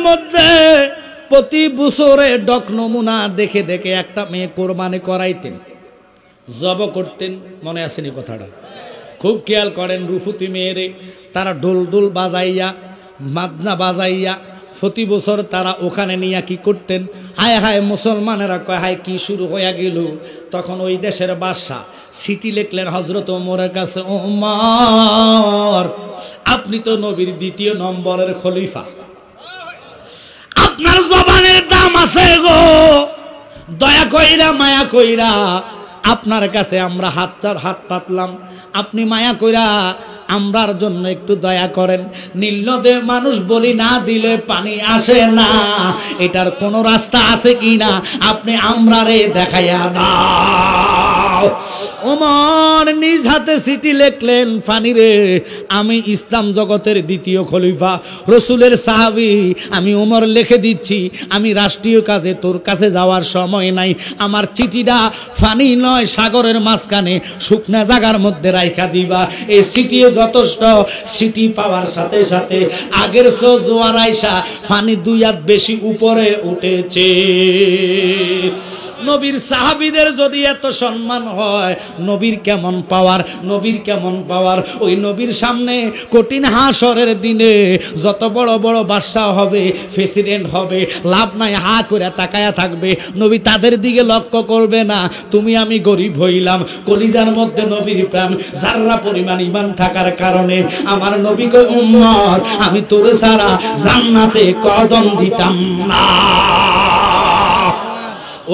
মধ্যে প্রতি বছরে ডক নমুনা দেখে দেখে একটা মেয়ে কোরবানি করাইতেন, জব করতেন। মনে আসেনি কথাটা? খুব খেয়াল করেন, রুফুতি মেয়েরে তারা ডোল ডোল বাজাইয়া মাদনা বাজাইয়া প্রতি বছর তারা ওখানে নিয়ে কি করতেন? হায় হায়, মুসলমানেরা কয় হায় কি শুরু হয়ে গেল। তখন ওই দেশের বাদশা চিঠি লিখলেন হযরত ওমরের কাছে, ওমর আপনি তো নবীর দ্বিতীয় নম্বরের খলিফা, আপনার জবানের দাম আছে গো, দয়া কইরা মায়া কইরা আপনার কাছে আমরা হাত পাতলাম, আপনি মায়া কইরা আমরার জন্য একটু দয়া করেন। নীলনদে মানুষ বলি না দিলে পানি আসে না, এটার কোন রাস্তা আছে কিনা আপনি আমরারে দেখাইয়া দাও। ওমর নিজ হাতে চিঠি লিখলেন, ফানি রে আমি ইসলাম জগতের দ্বিতীয় খলিফা, রসুলের সাহাবী, আমি ওমর লিখে দিচ্ছি, আমি রাষ্ট্রীয় কাজে তোর কাছে যাওয়ার সময় নাই, আমার চিঠিটা ফানি নয় সাগরের মাঝখানে শুকনা জায়গার মধ্যে রাইখা দিবা। এই চিঠি যথেষ্ট। চিঠি পাওয়ার সাথে সাথে আগের জোয়ার আইসা ফানি 2 হাত বেশি উপরে উঠেছে। নবীর সাহাবীদের যদি এত সম্মান হয়, নবীর কেমন পাওয়ার, নবীর কেমন পাওয়ার। ওই নবীর সামনে কঠিন হাসরের দিনে যত বড় বড় বাদশা হবে, প্রেসিডেন্ট হবে, লাভ নাই, হা করে তাকায়া থাকবে, নবী তাদের দিকে লক্ষ্য করবে না। তুমি আমি গরিব হইলাম, কলিজার মধ্যে নবীর প্রেম যারা পরিমাণ ঈমান থাকার কারণে আমার নবীকে উম্মত আমি তোর ছাড়া জান্নাতে কদম দিতাম না।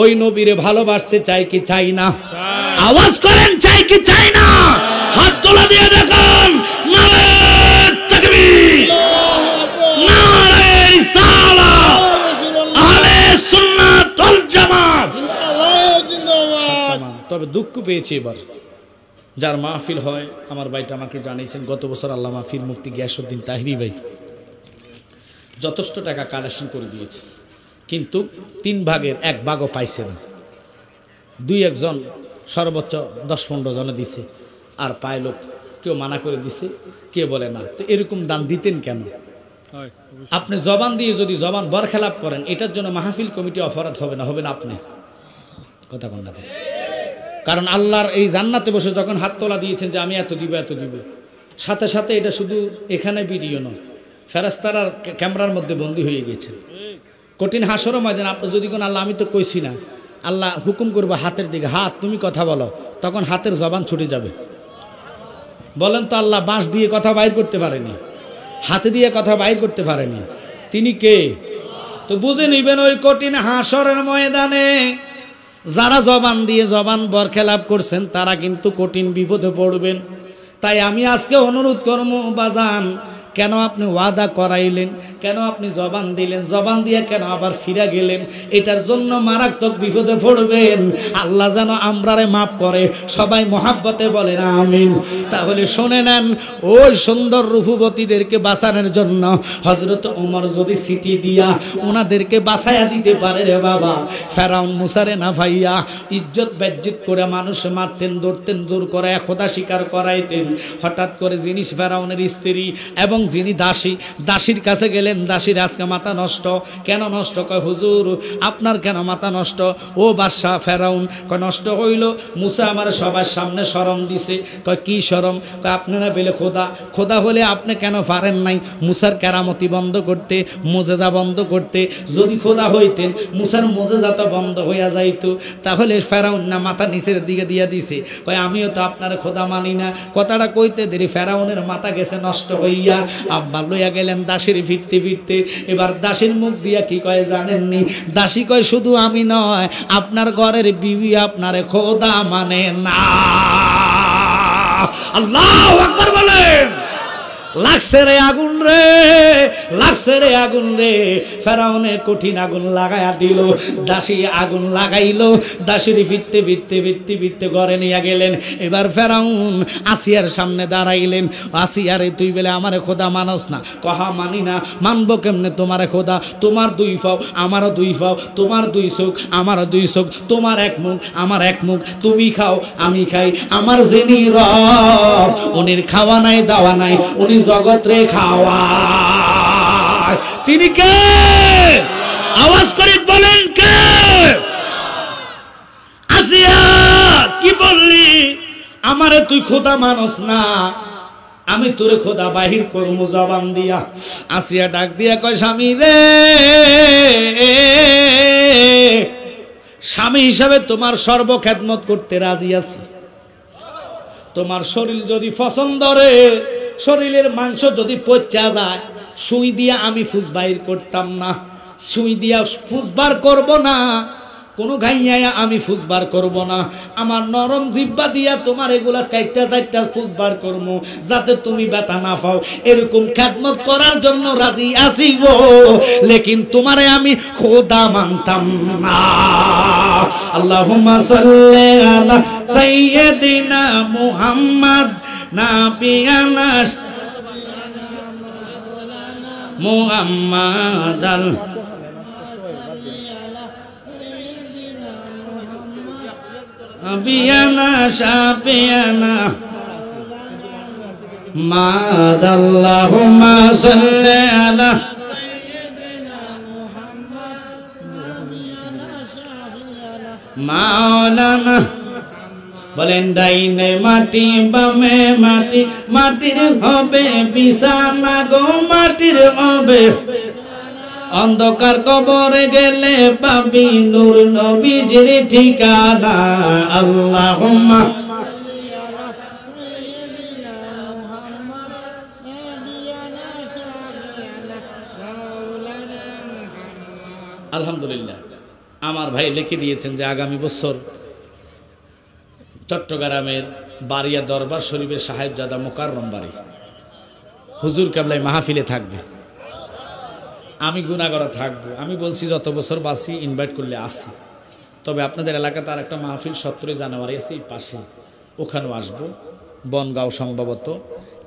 ওই নবীরে ভালোবাসতে চাই কি চাই না? আওয়াজ করেন, চাই কি চাই না? হাত তোলা দিয়ে দেখুন। নারে তাকবীর, নারে রিসালাত, আহলে সুন্নাত ওয়াল জামাত। তবে দুঃখ পেয়েছি এবার, যার মাহফিল হয়, আমার ভাইটা আমাকে জানিয়েছেন গত বছর আল্লামা পীর মুফতি গিয়াসউদ্দিন তাহিরি ভাই যথেষ্ট টাকা কালেকশন করে দিয়েছে, কিন্তু 3 ভাগের 1 ভাগও পাইছে না। 2-1 জন সর্বোচ্চ 10-15 জনে দিছে, আর পায় লোক, কেউ মানা করে দিছে, কে বলে না। তো এরকম দান দিতেন কেন? আপনি জবান দিয়ে যদি জবান বরখেলাপ করেন, এটার জন্য মাহফিল কমিটি অপরাধ হবে না? হবে না? আপনি কথা বলেন না। কারণ আল্লাহর এই জান্নাতে বসে যখন হাত তোলা দিয়েছেন যে আমি এত দিব এত দিব, সাথে সাথে এটা শুধু এখানে ভিডিও নয়, ফেরেশতারা ক্যামেরার মধ্যে বন্দী হয়ে গিয়েছেন। কঠিন হাসরও ময়দান আপনি যদি কোন আল্লাহ আমি তো কইছি না, আল্লাহ হুকুম করবে হাতের দিকে, হাত তুমি কথা বলো, তখন হাতের জবান ছুটে যাবে। বলেন তো আল্লাহ বাঁশ দিয়ে কথা বাইর করতে পারেনি, হাতে দিয়ে কথা বাইর করতে পারেনি, তিনি কে? তো বুঝে নিবেন ওই কঠিন হাসরের ময়দানে যারা জবান দিয়ে জবান বরখেলাপ করছেন তারা কিন্তু কঠিন বিপদে পড়বেন। তাই আমি আজকে অনুরোধ করব বাজান, কেন আপনি ওয়াদা করাইলেন, কেন আপনি জবান দিলেন, জবান দিয়ে কেন আবার ফিরে গেলেন? এটার জন্য মারাত্মক বিপদে পড়বেন। আল্লাহ যেন আমরারে মাফ করে, সবাই মহাব্বতে বলেন আমিন। তাহলে শুনে নেন, ওই সুন্দর রূপবতীদেরকে বাঁচানোর জন্য হযরত ওমর যদি সিটি দিয়া ওনাদেরকে বাঁচাইয়া দিতে পারে রে বাবা, ফেরাউন মুসারে না ভাইয়া ইজ্জত বেজ্জত করে মানুষ মারতেন, ধরতেন, জোর করে খোদা স্বীকার করাইতেন। হঠাৎ করে জিনিস ফেরাউনের স্ত্রী এবং যিনি দাসী, দাসীর কাছে গেলেন, দাসীর আজকে মাথা নষ্ট। কেন নষ্ট? কয় হুজুর আপনার কেন মাথা নষ্ট? ও বাদশাহ ফেরাউন, কয় নষ্ট হইল মুসা আমার সবার সামনে শরম দিছে। কয় কি শরম? কয় আপনারা বেলে খোদা, খোদা হলে আপনি কেন পারেন নাই মুসার কেরামতি বন্ধ করতে, মোজেজা বন্ধ করতে? যদি খোদা হইতেন মুসার মোজেজা তো বন্ধ হইয়া যাইতো। তাহলে ফেরাউন না মাথা নিচের দিকে দিয়া দিছে। কয় আমিও তো আপনার খোদা মানি না। কথাটা কইতে দেরি ফেরাউনের মাথা গেছে নষ্ট হইয়া। আব্বা লইয়া গেলেন দাসীর ফিরতে ফিরতে। এবার দাসীর মুখ দিয়া কি কয় জানেননি? দাসী কয় শুধু আমি নয়, আপনার ঘরের বিবি আপনারে খোদা মানে না। আল্লাহু আকবার বলেন। লাগছে রে আগুন রে, লাগছে রে আগুন রে। ফেরাউনে কঠিন আগুন লাগাইয়া দিল, দাসী আগুন লাগাইলো। দাসীর ফিরতে ফিরতে ফিরতে ফিরতে ঘরে নিয়ে গেলেন। এবার ফেরাউন আসিয়ার সামনে দাঁড়াইলেন। আসিয়ারে তুই বলে আমারে খোদা মানস না? কহা মানি না। মানবো কেমনে তোমারে খোদা? তোমার দুই পাও আমারও দুই পাও, তোমার দুই চোখ আমারও দুই চোখ, তোমার এক মুখ আমার এক মুখ, তুমি খাও আমি খাই, আমার যিনি রব উনির খাওয়া নাই দাওয়া নাই, উনি জগৎ রে খাওয়া। তিনি কে? আওয়াজ করে বলেন কে? আসিয়া কি বললি? আমারে তুই খোদা মানস না, আমি তোরে খোদা বাহির করবো জবান দিয়া। আসিয়া ডাক দিয়া কয় স্বামী রে, স্বামী হিসাবে তোমার সর্ব খেদমত করতে রাজি আছি। তোমার শরীর যদি পছন্দ রে, শরীরের মাংস যদি পচা যায়, সুই দিয়া আমি ফুস বাইর করতাম না, সুই দিয়া ফুসবার করব না, কোনো গাইয়া আমি ফুসবার করব না। আমার নরম জিব্বা দিয়া তোমার এগুলা চারটা চারটা ফুসবার করবো, যাতে তুমি ব্যথা না পাও। এরকম খেদমত করার জন্য রাজি আছি গো, লেকিন তোমারে আমি খোদা মানতাম না। আল্লাহুম্মা সাল্লি আলা সাইয়্যিদিনা মুহাম্মদ নাবিয়ানা মুহাম্মদ আল নাবিয়ানা শাফিয়ানা মাদাল্লাহুম্মা সাল্লি আলা মাওলানা। বলেন ডাইনে মাটি বামে মাটি, মাটির হবে বিছানা গো, মাটির হবে। অন্ধকার কবরে গেলে পাবি নূর নবীজির ঠিকানা। আল্লাহুম্মা আলহামদুলিল্লাহ। আমার ভাই লিখে দিয়েছেন যে আগামী বছর চট্টগ্রামের বাড়িয়া দরবার শরীফের সাহেবজাদা মোকাররম বাড়ি হুজুর কেবলাই মাহফিলে থাকবে। আমি গুনাহগার থাকবো। আমি বলছি যত বছর বাসি ইনভাইট করলে আসি। তবে আপনাদের এলাকাতে আর একটা মাহফিল 17 জানুয়ারি আছে এই পাশে, ওখানেও আসবো, বনগাঁও সম্ভবত।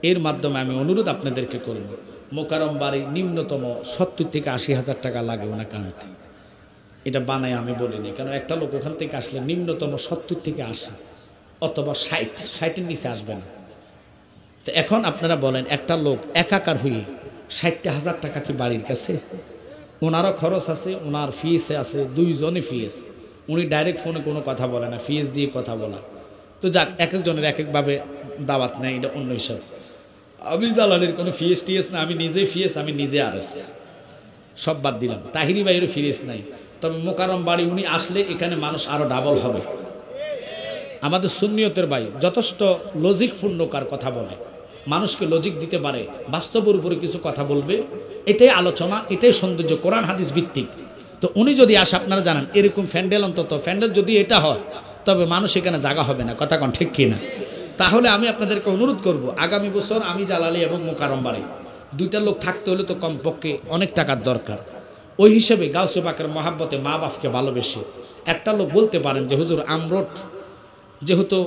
এর মাধ্যমে আমি অনুরোধ আপনাদেরকে করব, মোকাররম বাড়ি নিম্নতম 70 থেকে 80 হাজার টাকা লাগে ওনাকে আনতে। এটা বানায় আমি বলিনি, কারণ একটা লোক ওখান থেকে আসলে নিম্নতম 70 থেকে 80। অথবা 60-60-এর নিচে আসবে না। তো এখন আপনারা বলেন, একটা লোক একাকার হয়ে 60,000 টাকা কি বাড়ির কাছে? ওনারও খরচ আছে, ওনার ফিস আছে, দুইজনই ফিস। উনি ডাইরেক্ট ফোনে কোনো কথা বলে না, ফিস দিয়ে কথা বলা। তো যাক, এক একজনের এক একভাবে দাওয়াত নেয়, এটা অন্য হিসাব। আমি জালালের কোনো ফিস টিএস না, আমি নিজে ফিস, আমি নিজে আরএস, সব বাদ দিলাম। তাহিরি ভাইয়েরও ফিস নাই। তবে মোকারম বাড়ি উনি আসলে এখানে মানুষ আরো ডাবল হবে। আমাদের সুন্নিয়তের ভাই যথেষ্ট লজিকপূর্ণকার কথা বলে, মানুষকে লজিক দিতে পারে, বাস্তবের উপরে কিছু কথা বলবে, এটাই আলোচনা, এটাই সৌন্দর্য, কোরআন হাদিস ভিত্তিক। তো উনি যদি আসে, আপনারা জানেন এরকম প্যান্ডেল, অন্তত প্যান্ডেল যদি এটা হয়, তবে মানুষ এখানে জায়গা হবে না। কথা কোন ঠিক কিনা? তাহলে আমি আপনাদেরকে অনুরোধ করব, আগামী বছর আমি জালালি এবং মোকারম বাড়ি দুইটা লোক থাকতে হলে তো কমপক্ষে অনেক টাকার দরকার। ওই হিসেবে গাউসে পাকের মহাব্বতে মা বাপকে ভালোবেসে একটা লোক বলতে পারেন যে হুজুর আমরোড যেহেতু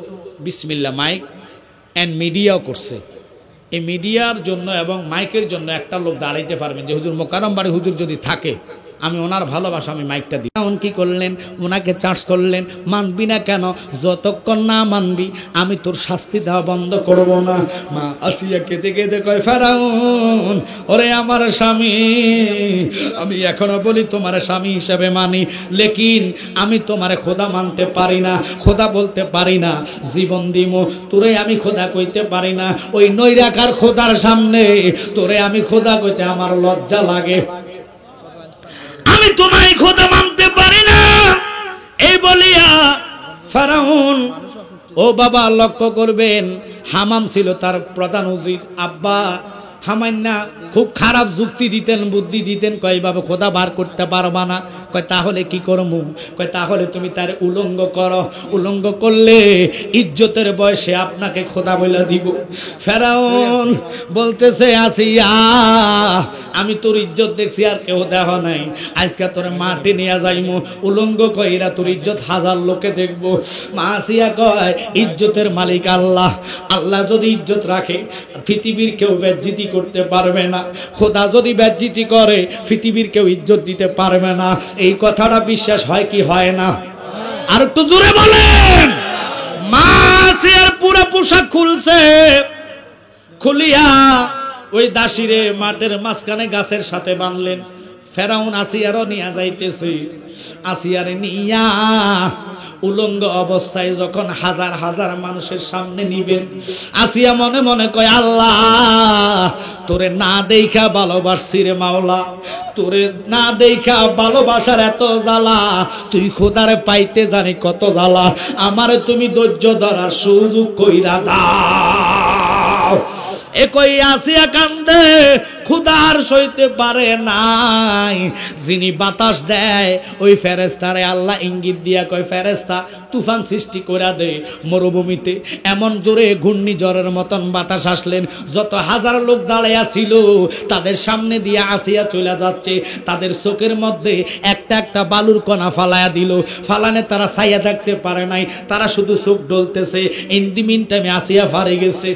বিসমিল্লাহ মাইক অ্যান্ড মিডিয়াও করছে, এই মিডিয়ার জন্য এবং মাইকের জন্য একটা লোক দাঁড়াইতে পারবেন যে হুজুর মোকারম বাড়ি হুজুর যদি থাকে, আমি ওনার ভালোবাসা আমি মাইকটা দিই। এমন কি করলেন, ওনাকে চার্জ করলেন, মানবি না কেন? যতক্ষণ না মানবি আমি তোর শাস্তি দেওয়া বন্ধ করব না। মা আসিয়া কেঁদে কেঁদে কয়, ফেরাউন ওরে আমার স্বামী, আমি এখনো বলি তোমার স্বামী হিসেবে মানি, লেকিন আমি তোমারে খোদা মানতে পারি না, খোদা বলতে পারি না, জীবন দিমো তোরে আমি খোদা কইতে পারি না। ওই নৈরাকার খোদার সামনে তোরে আমি খোদা কইতে আমার লজ্জা লাগে, আমি তোমায় খোদা মানতে পারি না। এই বলিয়া ফেরাউন, ও বাবা লক্ষ্য করবেন, হামাম ছিল তার প্রধান উজির। আব্বা হামান্না খুব খারাপ যুক্তি দিতেন, বুদ্ধি দিতেন, কয় বাবা খোদা বার করতে পারবা না। কয় তাহলে কি করবো? কয় তাহলে তুমি তার উলঙ্গ করো, উলঙ্গ করলে ইজ্জতের বয়সে আপনাকে খোদা বলে দিব। ফেরাউন বলতেছে, আসিয়া আমি তোর ইজ্জত দেখছি আর কেউ দেহ নাই, আজকে তোর মাটি নিয়ে যাইমু, উলঙ্গ কইরা তোর ইজ্জত 1000 লোকে দেখবো। মা আসিয়া কয়, ইজ্জতের মালিক আল্লাহ, আল্লাহ যদি ইজ্জত রাখে পৃথিবীর কেউ বেজ্জিতি করতে পারবে না, খোদা যদি বেজ্জিতি করে পৃথিবীর কেউ ইজ্জত দিতে পারবে না। এই কথাটা বিশ্বাস হয় কি হয় না? আর একটু জোরে বলেন। মা আসিয়ার পুরো পোশাক খুলছে, খুলিয়া ওই দাসিরে মাঠের মাঝখানে গাছের সাথে বাঁধলেন। ফেরাউন আসিয়ারও নিয়ে যাইতেছে, আসিয়ারে নিয়া উলঙ্গ অবস্থায় যখন হাজার হাজার মানুষের সামনে নিবেন, আসিয়া মনে মনে কয়, আল্লাহ তোরে না দেখা ভালোবাসছি রে মাওলা, তোরে না দেখা ভালোবাসার এত জ্বালা, তুই খোদারে পাইতে জানি কত জ্বালা, আমারে তুমি ধৈর্য ধরার সুযোগ কইরা দাও। একই আসিয়া কান্দে, খুদার সইতে পারে নাই। যিনি বাতাস দেয় ওই ফেরেস্তারে আল্লাহ ইঙ্গিত দিয়া কয়, ফেরেস্তা তুফান সৃষ্টি করে দে মরুভূমিতে। এমন জোরে ঘূর্ণিঝড়ের মতন বাতাস আসলেন, যত হাজার লোক দাঁড়াইয়া ছিল তাদের সামনে দিয়ে আসিয়া চলে যাচ্ছে, তাদের চোখের মধ্যে একটা একটা বালুর কণা ফালাইয়া দিল। ফালানে তারা ছাইয়া থাকতে পারে নাই, তারা শুধু চোখ ডলতেছে। ইন দি মিন টাইমে আসিয়া ফারে গেছে।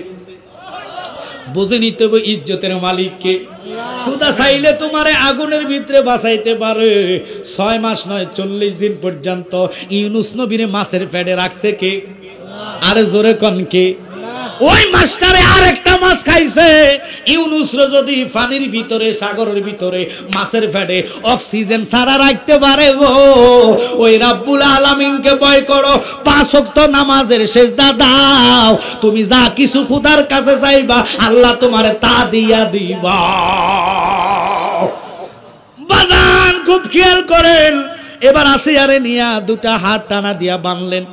বুঝে নিতে হবে ইজ্জতের মালিককে। খোদা চাইলে তোমারে আগুনের ভিতরে বাঁচাইতে পারে। 6 মাস নয় 40 দিন পর্যন্ত ইউনুস নবীরে মাছের পেটে রাখছে কে? আরে জোরে কোন কে? ওই মাছটারে আরেকটা মাছ খাইছে। ইউনুসরে যদি পানির ভিতরে, সাগরের ভিতরে, মাছের পেটে অক্সিজেন ছাড়া রাখতে পারে গো, ওই রাব্বুল আলামিনকে ভয় করো, 5 ওয়াক্ত নামাজের সিজদা দাও, তুমি যা কিছু খোদার কাছে চাইবা আল্লাহ তোমারে তা দিয়া দিবা। বাজান খুব খেয়াল করেন। এবার আসিয়ারে নিয়া 2টা হাত টানা দিয়া বাঁধলেন,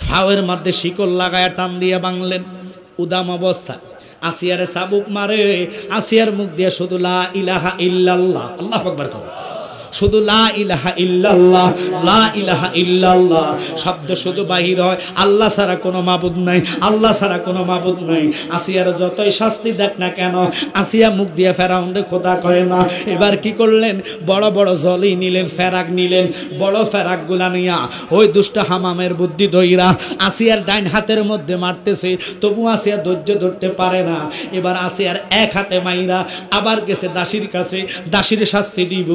ফাওয়ের মধ্যে শিকল লাগায়া টান দিয়া বাঁধলেন। উদাম অবস্থা আসিয়ারে চাবুক মারে, আসিয়ার মুখ দিয়ে শুধু লা ইলাহা ইল্লাল্লাহ, আল্লাহু আকবার করো, শুধু লা ইলাহা ইল্লাল্লাহ, লা ইলাহা ইল্লাল্লাহ শব্দ শুধু বাহির হয়। আল্লাহ ছাড়া কোনো মাবুদ নাই, আল্লাহ ছাড়া কোনো মাবুদ নাই। আসিয়ার যতই শাস্তি দেখ না কেন, আসিয়া মুখ দিয়ে ফেরাউনরে খোদা কয় না। এবার কি করলেন, বড় বড় জলি নিলেন, ফেরাক নিলেন, বড় ফেরাক গুলা নিয়া ওই দুষ্ট হামামের বুদ্ধি ধইরা আসিয়ার ডাইন হাতের মধ্যে মারতেছে, তবু আসিয়া ধৈর্য ধরতে পারে না। এবার আসিয়ার এক হাতে মাইরা আবার গেছে দাসীর কাছে, দাসীর শাস্তি দিব।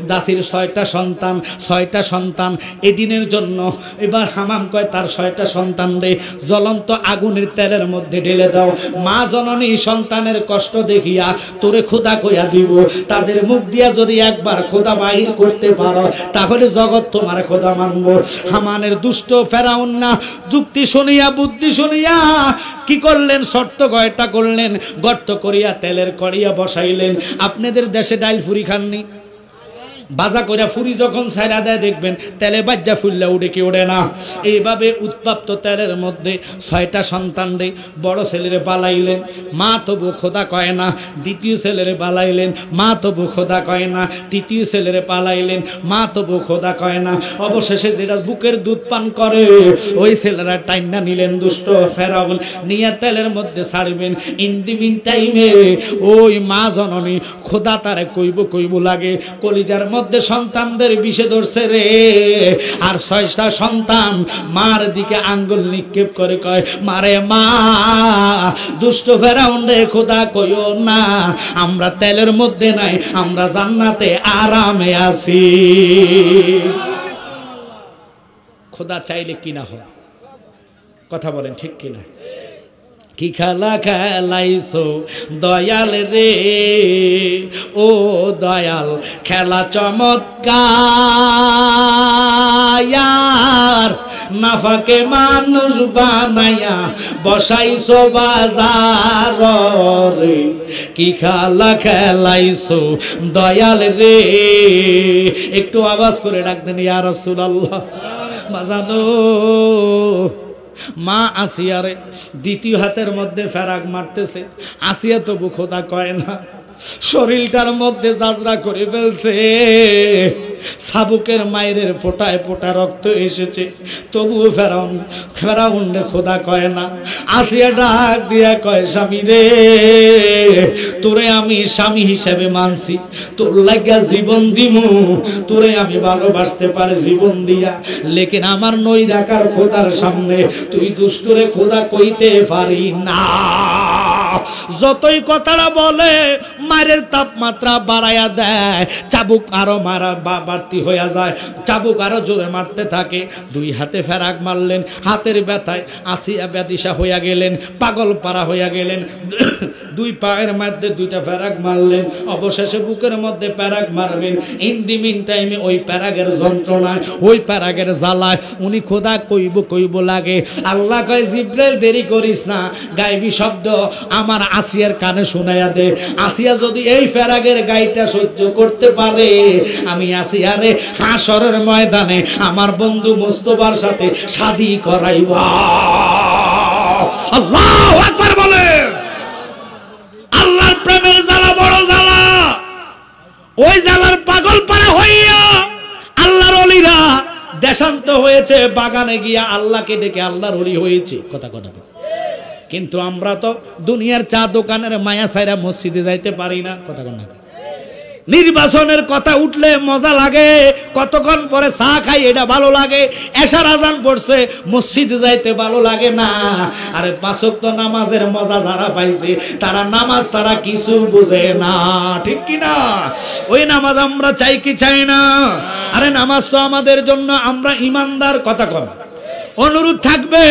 দাসী জাতির 6টা সন্তান, 6টা সন্তান এদিনের জন্য। এবার হামাম কয় তার 6টা সন্তান রে জ্বলন্ত আগুনের তেলের মধ্যে ঢেলে দাও। মা জননী সন্তানের কষ্ট দেখিয়া তোরে খোদা কইয়া দিব, তাদের মুখ দিয়া যদি একবার খোদা বাহির করতে পারো তাহলে জগৎ তোমার খোদা মানবো। হামানের দুষ্ট ফেরাউন না যুক্তি শুনিয়া বুদ্ধি শুনিয়া কি করলেন, শর্ত কয়টা করলেন, গর্ত করিয়া তেলের কড়িয়া বসাইলেন। আপনাদের দেশে ডাইল ফুরি খাননি? বাজা করে ফুরি যখন ছাইরা দেয় দেখবেন তেলে বাজ্জা ফুললে উঠে কি ওঠে না। এইভাবে উৎপাপ্ত তেলের মধ্যে 6টা সন্তান রে বড় ছেলেরে পালাইলেন, মা তবু খোদা কয় না। দ্বিতীয় ছেলেরে পালাইলেন, মা তবু খোদা কয় না। তৃতীয় ছেলেরে পালাইলেন, মা তবু খোদা কয় না। অবশেষে যেটা বুকের দুধ পান করে ওই ছেলেরা টাইনা নিলেন দুষ্ট ফেরাউন, নিয়ে তেলের মধ্যে ছাড়বেন। ইন দি মিন টাইমে ওই মা জননী খোদা তারে কইব লাগে, কলিজার মধ্যে সন্তানদের বিষে ধরছে রে। আর 6টা সন্তান মার দিকে আঙ্গুল নিক্ষেপ করে কয়, মারে মা দুষ্ট ফেরাউন রে খোদা কইও না, আমরা তেলের মধ্যে নাই, আমরা জান্নাতে আরামে আছি। খোদা চাইলে কি না হয়, কথা বলেন ঠিক কিনা? কি খেলা খেলাইছো দয়াল রে, ও দয়াল খেলা চমৎকার, নাফাকে মানুষ বানাইয়া বসাইছো বাজার রে। কি খেলা খেলাইছো দয়াল রে, একটু আওয়াজ করে ডাকতেন ইয়া রাসূলুল্লাহ। বাজানো মা আসিয়ারে দ্বিতীয় হাতের মধ্যে ফেরাক মারতেছে, আসিয়া তবু খোদা কয় না, শরীরটার মধ্যে জাজরা করে ফেলছে, সাবুকের মায়ের ফোটায় ফোটা রক্ত এসেছে, তবুও ফেরাউন রে খোদা কয় না। আসিয়া ডাক দিয়া কয়, স্বামী রে তোরে আমি স্বামী হিসেবে মানছি, তোর লাগিয়া জীবন দিমু, তোরে আমি ভালোবাসতে পারি জীবন দিয়া, লেকিন আমার নই রাখার খোদার সামনে তুই দুষ্টরে খোদা কইতে পারি না। যতই কথাটা বলে মায়ের তাপমাত্রা বাড়াইয়া দেয়, চাবুক আরো মারা বাড়তি হইয়া যায়, চাবুক আরো জোরে মারতে থাকে। 2 হাতে ফেরাক মারলেন, হাতের ব্যথায় আসিয়া ব্যাদিশা হইয়া গেলেন, পাগল পারা হইয়া গেলেন। 2 পায়ের মধ্যে 2টা ফেরাক মারলেন, অবশেষে বুকের মধ্যে প্যারাক মারবেন। ইন দি মিন টাইমে ওই প্যারাগের যন্ত্রণায়, ওই প্যারাগের জ্বালায় উনি খোদা কইব লাগে। আল্লাহ কয়, জিব্রাইল দেরি করিস না, গায়বী শব্দ আমার আসিয়ার কানে শোনাইয়া দে। আসিয়া যদি এই ফেরাগের গাইটা সহ্য করতে পারে, আমি আসিয়ারে হাসরের ময়দানে আমার বন্ধু মুস্তাফার সাথে শাদী করাইব। আল্লাহু আকবার বলে। আল্লাহর প্রেমের জ্বালা বড় জ্বালা, ওই জ্বালার পাগল পারা হইয়া আল্লাহর ওলিরা দেশান্ত হয়েছে, বাগানে গিয়া আল্লাহকে ডেকে আল্লাহর ওলি হয়েছে। কথা কিন্তু আমরা তো দুনিয়ার চা দোকানের মায়া ছাইরা মসজিদে যাইতে পারি না। কথা না, নির্বাচনের কথা উঠলে মজা লাগে, কতক্ষণ পরে চা খাই এটা ভালো লাগে, এশার আজান পড়ছে মসজিদে যাইতে ভালো লাগে না। আরে 5 ওয়াক্ত নামাজের মজা যারা পাইছে তারা নামাজ ছাড়া কিছু বুঝে না, ঠিক কি না? ওই নামাজ আমরা চাই কি চাই না? আরে নামাজ তো আমাদের জন্য, আমরা ইমানদার। কথা কম অনুরোধ থাকবে,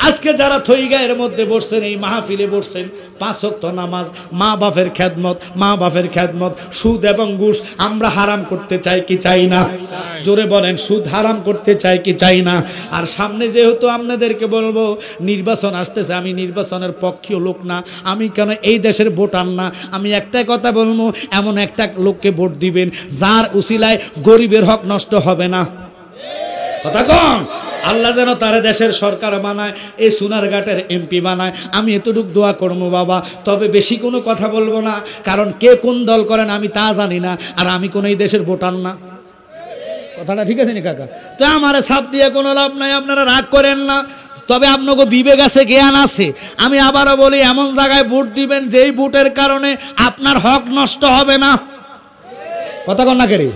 আজকে যারা থইগায়ের মধ্যে বসছেন, এই মাহফিলে বসছেন, 5 ওয়াক্ত নামাজ, মা বাপের খেদমত, সুদ এবং ঘুষ আমরা হারাম করতে চাই কি চাই না? জোরে বলেন, সুদ হারাম করতে চাই কি চাই না? আর সামনে যেহেতু আপনাদেরকে বলবো নির্বাচন আসতেছে, আমি নির্বাচনের পক্ষীয় লোক না, আমি কেন এই দেশের ভোটার না, আমি একটাই কথা বলবো, এমন একটা লোককে ভোট দিবেন যার উসিলায় গরিবের হক নষ্ট হবে না। কথা কম। আল্লাহ যেন তারা দেশের সরকার বানায়, এই সোনারঘাটের এমপি বানায়। আমি এতটুকু দোয়া করবো বাবা, তবে বেশি কোনো কথা বলবো না, কারণ কে কোন দল করেন আমি তা জানি না, আর আমি কোনো এই দেশের ভোটার না। কথাটা ঠিক আছে নি কাকা? তো আমার ছাপ দিয়ে কোনো লাভ নাই, আপনারা রাগ করেন না। তবে আপনাকে বিবেক আছে, জ্ঞান আছে। আমি আবারও বলি, এমন জায়গায় ভোট দিবেন যেই ভোটের কারণে আপনার হক নষ্ট হবে না। কথা কন না কেরে?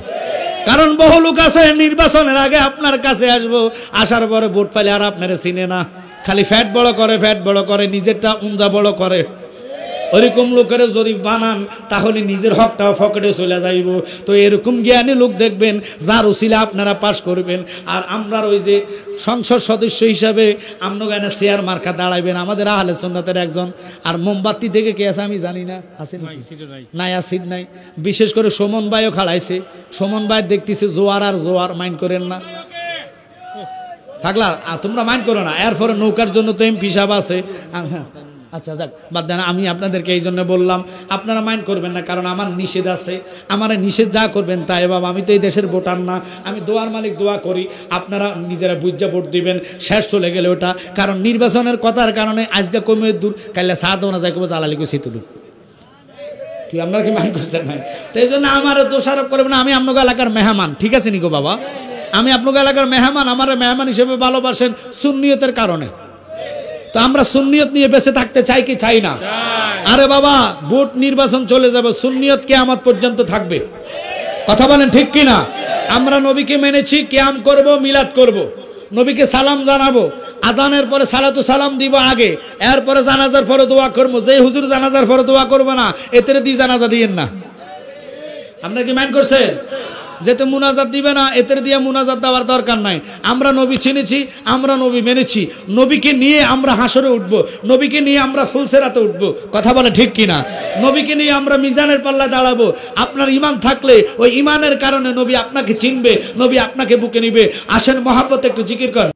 কারণ বহু লোক আছে নির্বাচনের আগে আপনার কাছে আসবো, আসার পরে ভোট পাইলে আর আপনারা চিনে না, খালি ফ্যাট বড় করে নিজেরটা উঞ্জা বড় করে। ওরকম লোকের জরিপ বানান, তাহলে নিজের হকটাও পকেটে চলে যাইব। তো এরকম জ্ঞানী লোক দেখবেন যার উসিলা আপনারা পাশ করবেন। আর আমরা ওই যে সংসদ সদস্য হিসাবে আপনার চেয়ার মার্কা দাঁড়াইবেন আমাদের আহলে সুন্নাতের একজন। আর মোমবাতি থেকে কে আছে আমি জানি না, আছে নাই, আসিড নাই। বিশেষ করে সুমন ভাইও খাড়াইছে, সুমন ভাই দেখতেছে জোয়ার আর জোয়ার, মাইন্ড করেন না থাকলা, তোমরা মাইন্ড করো না। এরপরে নৌকার জন্য তো এমপি সাহেব আছে। হ্যাঁ আচ্ছা যাক বাদ দেন, আমি আপনাদেরকে এই জন্য বললাম আপনারা মাইন্ড করবেন না, কারণ আমার নিষেধ আছে। আমার নিষেধ যা করবেন তাই বাবা, আমি তো এই দেশের ভোটার না, আমি দোয়ার মালিক, দোয়া করি আপনারা নিজেরা বুঝা ভোট দিবেন। শেষ চলে গেলে ওটা, কারণ নির্বাচনের কথার কারণে আজকে কমে দূর, কাইলে সাদ না যায় কবে জ্বালালি কই তুলু কি আপনারা কি মাইন্ড করছেন ভাই? তো এই জন্য আমার দোষারোপ করবেন না, আমি আপনার এলাকার মেহমান, ঠিক আছে নিকো বাবা, আমি আপনার এলাকার মেহমান, আমার মেহমান হিসেবে ভালোবাসেন সুন্নিয়তের কারণে। তো আমরা সুন্নিয়ত নিয়ে বেঁচে থাকতে চাই কি চাই না? আরে বাবা ভোট নির্বাচন চলে যাবে, সুন্নিয়ত কিয়ামত পর্যন্ত থাকবে। কথা বলেন ঠিক কি না? আমরা নবীকে মেনেছি, কিয়াম করব, মিলাদ করব, নবীকে সালাম জানাবো, আজানের পরে সালাতু সালাম দিব আগে, এরপরে জানাজার পরে দোয়া করবো। যে হুজুর জানাজার পরে দোয়া করবো না, এতে দিয়ে জানাজা দিয়েন না। আপনারা কি মাইন্ড করছেন? যেতে মুনাজাত দিবে না, এতে দিয়ে মুনাজাত দেওয়ার দরকার নাই। আমরা নবী চিনেছি, আমরা নবী মেনেছি, নবীকে নিয়ে আমরা হাসরে উঠবো, নবীকে নিয়ে আমরা ফুলসেরাতে উঠবো। কথা বলে ঠিক কিনা? নবীকে নিয়ে আমরা মিজানের পাল্লায় দাঁড়াবো। আপনার ইমান থাকলে ওই ইমানের কারণে নবী আপনাকে চিনবে, নবী আপনাকে বুকে নিবে। আসেন মহাব্বতে একটু জিকির করেন।